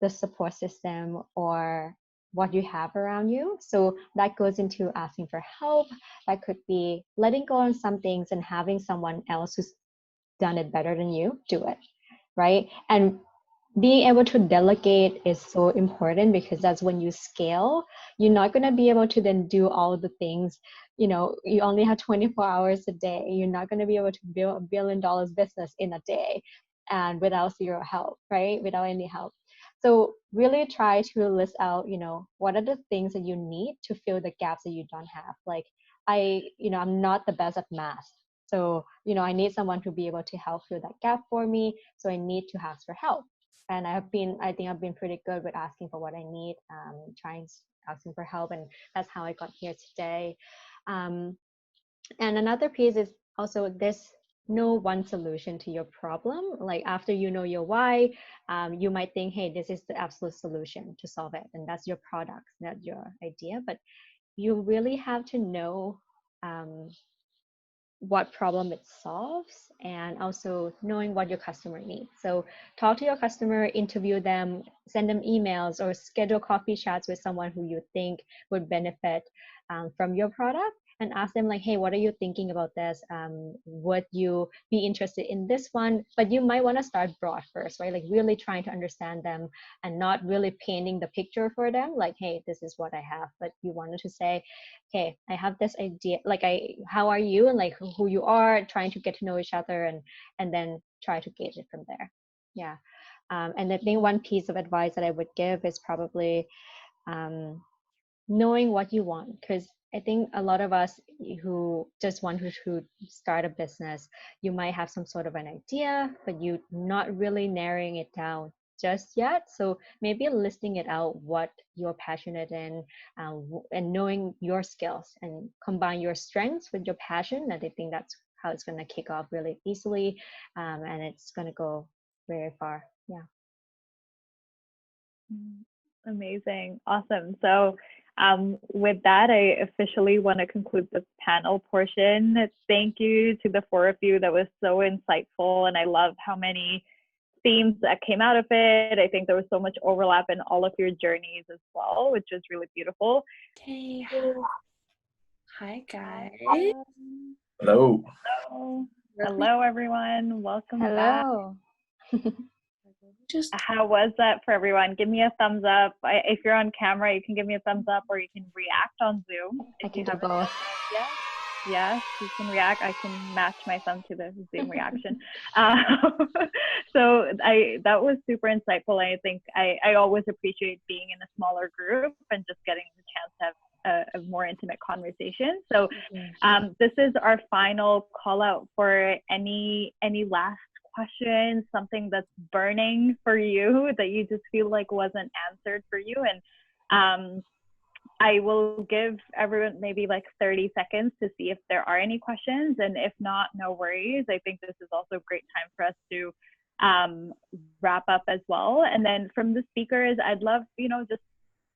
S6: the support system or what you have around you. So that goes into asking for help. That could be letting go on some things and having someone else who's done it better than you do it, right? And being able to delegate is so important because that's when you scale. You're not going to be able to then do all the things. You know, you only have 24 hours a day. You're not going to be able to build $1 billion business in a day and without zero help, right? Without any help. So really try to list out, you know, what are the things that you need to fill the gaps that you don't have. Like I'm not the best at math. So, you know, I need someone to be able to help fill that gap for me. So I need to ask for help. And I think I've been pretty good with asking for what I need, asking for help. And that's how I got here today. And another piece is also this: no one solution to your problem. Like after you know your why, you might think, hey, this is the absolute solution to solve it. And that's your product, that's your idea. But you really have to know what problem it solves, and also knowing what your customer needs. So talk to your customer, interview them, send them emails, or schedule coffee chats with someone who you think would benefit from your product, and ask them like, hey, what are you thinking about this? Would you be interested in this one? But you might want to start broad first, right? Like really trying to understand them and not really painting the picture for them. Like, hey, this is what I have. But you wanted to say, okay, I have this idea, like how are you, and like who you are, trying to get to know each other, and then try to gauge it from there. Yeah. And I think one piece of advice that I would give is probably knowing what you want, because I think a lot of us who just want to start a business, you might have some sort of an idea, but you're not really narrowing it down just yet. So maybe listing it out what you're passionate in, and knowing your skills and combine your strengths with your passion. And I think that's how it's going to kick off really easily, and it's going to go very far. Yeah.
S2: Amazing. Awesome. So with that, I officially want to conclude the panel portion. Thank you to the 4 of you. That was so insightful. And I love how many themes that came out of it. I think there was so much overlap in all of your journeys as well, which was really beautiful.
S1: Okay. Hi, guys.
S4: Hello.
S2: Hello. Hello, everyone. Welcome back.
S6: Hello.
S2: How was that for everyone? Give me a thumbs up. If you're on camera, you can give me a thumbs up, or you can react on Zoom.
S6: I can do both.
S2: Yes, you can react. I can match my thumb to the Zoom reaction. So that was super insightful. I think I always appreciate being in a smaller group and just getting the chance to have a more intimate conversation. So this is our final call out for any last questions, something that's burning for you that you just feel like wasn't answered for you. And I will give everyone maybe like 30 seconds to see if there are any questions. And if not, no worries. I think this is also a great time for us to wrap up as well. And then from the speakers, I'd love, just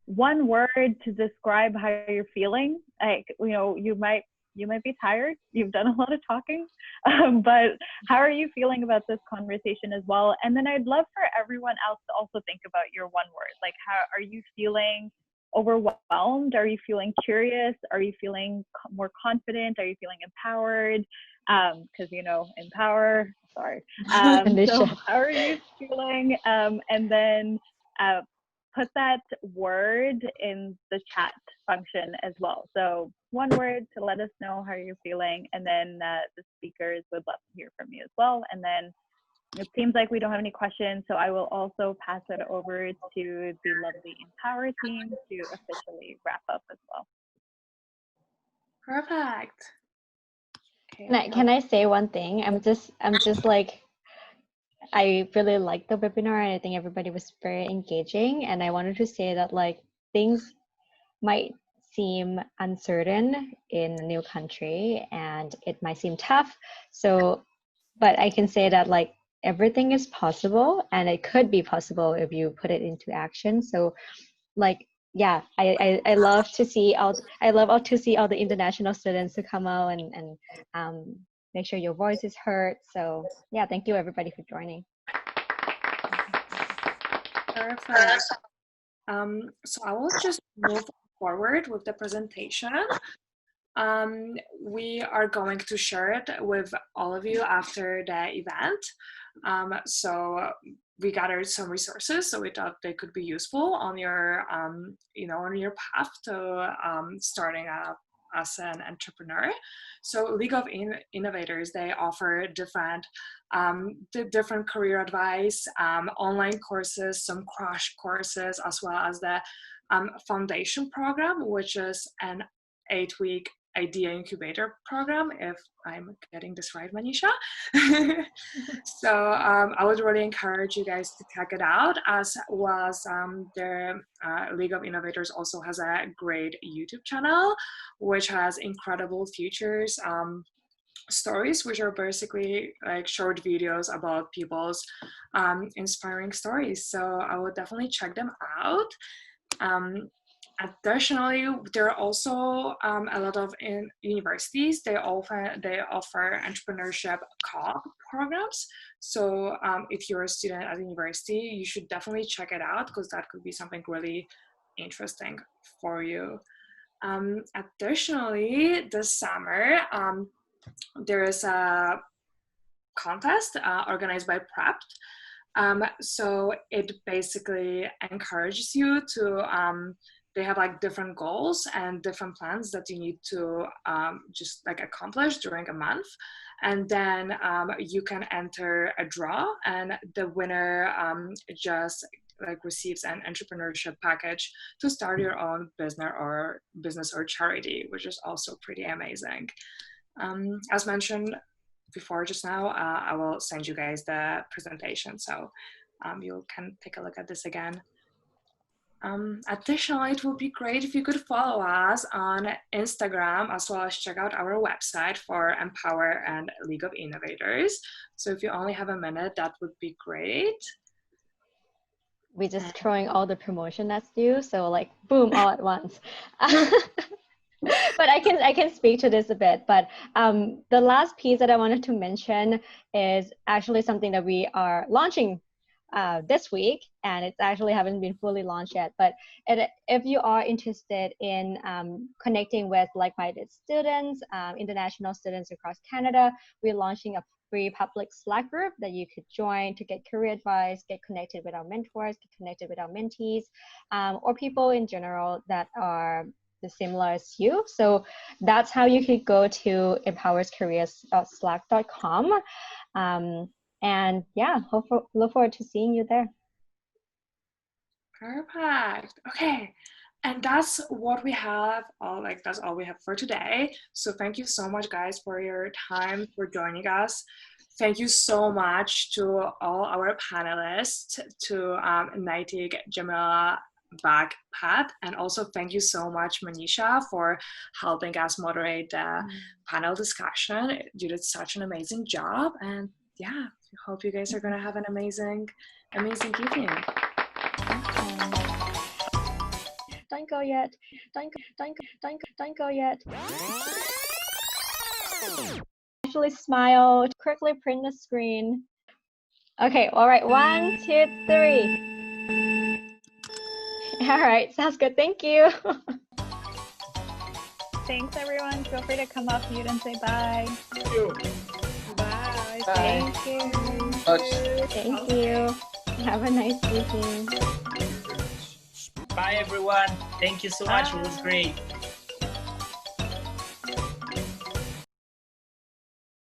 S2: one word to describe how you're feeling. Like, you might be tired. You've done a lot of talking, but how are you feeling about this conversation as well? And then I'd love for everyone else to also think about your one word. Like, how are you feeling? Overwhelmed? Are you feeling curious? Are you feeling more confident? Are you feeling empowered? Because empower. Sorry. So how are you feeling? And then put that word in the chat function as well. So one word to let us know how you're feeling, and then the speakers would love to hear from you as well. And then it seems like we don't have any questions, so I will also pass it over to the lovely Empower team to officially wrap up as well.
S1: Perfect. Okay.
S6: Can I say one thing? I'm just like, I really liked the webinar, and I think everybody was very engaging. And I wanted to say that, like, things might seem uncertain in a new country and it might seem tough. So, but I can say that, like, everything is possible, and it could be possible if you put it into action. So, like, yeah, I love to see all the international students to come out and make sure your voice is heard. So yeah, thank you everybody for joining.
S1: Perfect. So I will just move forward with the presentation. We are going to share it with all of you after the event. So we gathered some resources, so we thought they could be useful on your, on your path to starting up as an entrepreneur. So League of Innovators, they offer different career advice, online courses, some crash courses, as well as the foundation program, which is an 8-week idea incubator program, if I'm getting this right, Manisha. So I would really encourage you guys to check it out, as well as the League of Innovators also has a great YouTube channel, which has incredible features, stories, which are basically like short videos about people's inspiring stories. So I would definitely check them out. Additionally, there are also a lot of universities. They offer entrepreneurship co-op programs. So if you're a student at university, you should definitely check it out, because that could be something really interesting for you. Additionally, this summer, there is a contest organized by Prepped. So it basically encourages you to they have like different goals and different plans that you need to just like accomplish during a month. And then you can enter a draw, and the winner just like receives an entrepreneurship package to start your own business or charity, which is also pretty amazing. As mentioned before just now, I will send you guys the presentation. So you can take a look at this again. Additionally, it would be great if you could follow us on Instagram, as well as check out our website for Empower and League of Innovators. So if you only have a minute, that would be great.
S6: We're just throwing all the promotion that's due, so like boom, all at once. But I can speak to this a bit. But the last piece that I wanted to mention is actually something that we are launching this week, and it's actually haven't been fully launched yet. But if you are interested in connecting with like-minded students, international students across Canada, we're launching a free public Slack group that you could join to get career advice, get connected with our mentors, get connected with our mentees, or people in general that are similar as you. So that's how you could go to empowerscareers.slack.com. And yeah, look forward to seeing you there.
S1: Perfect. Okay. And that's what we have. That's all we have for today. So thank you so much, guys, for your time, for joining us. Thank you so much to all our panelists, to Naitik, Jamila, Bag, Pat, and also thank you so much, Manisha, for helping us moderate the panel discussion. You did such an amazing job, and yeah, I hope you guys are going to have an amazing evening.
S6: Don't go yet. Don't go yet. Actually smile. Quickly print the screen. Okay, all right. 1, 2, 3. All right, sounds good. Thank you.
S2: Thanks, everyone. Feel free to come off mute and say bye.
S3: Thank you.
S5: Bye.
S6: Thank you. Thank you. Have a nice evening.
S7: Bye, everyone. Thank you so much. It was great.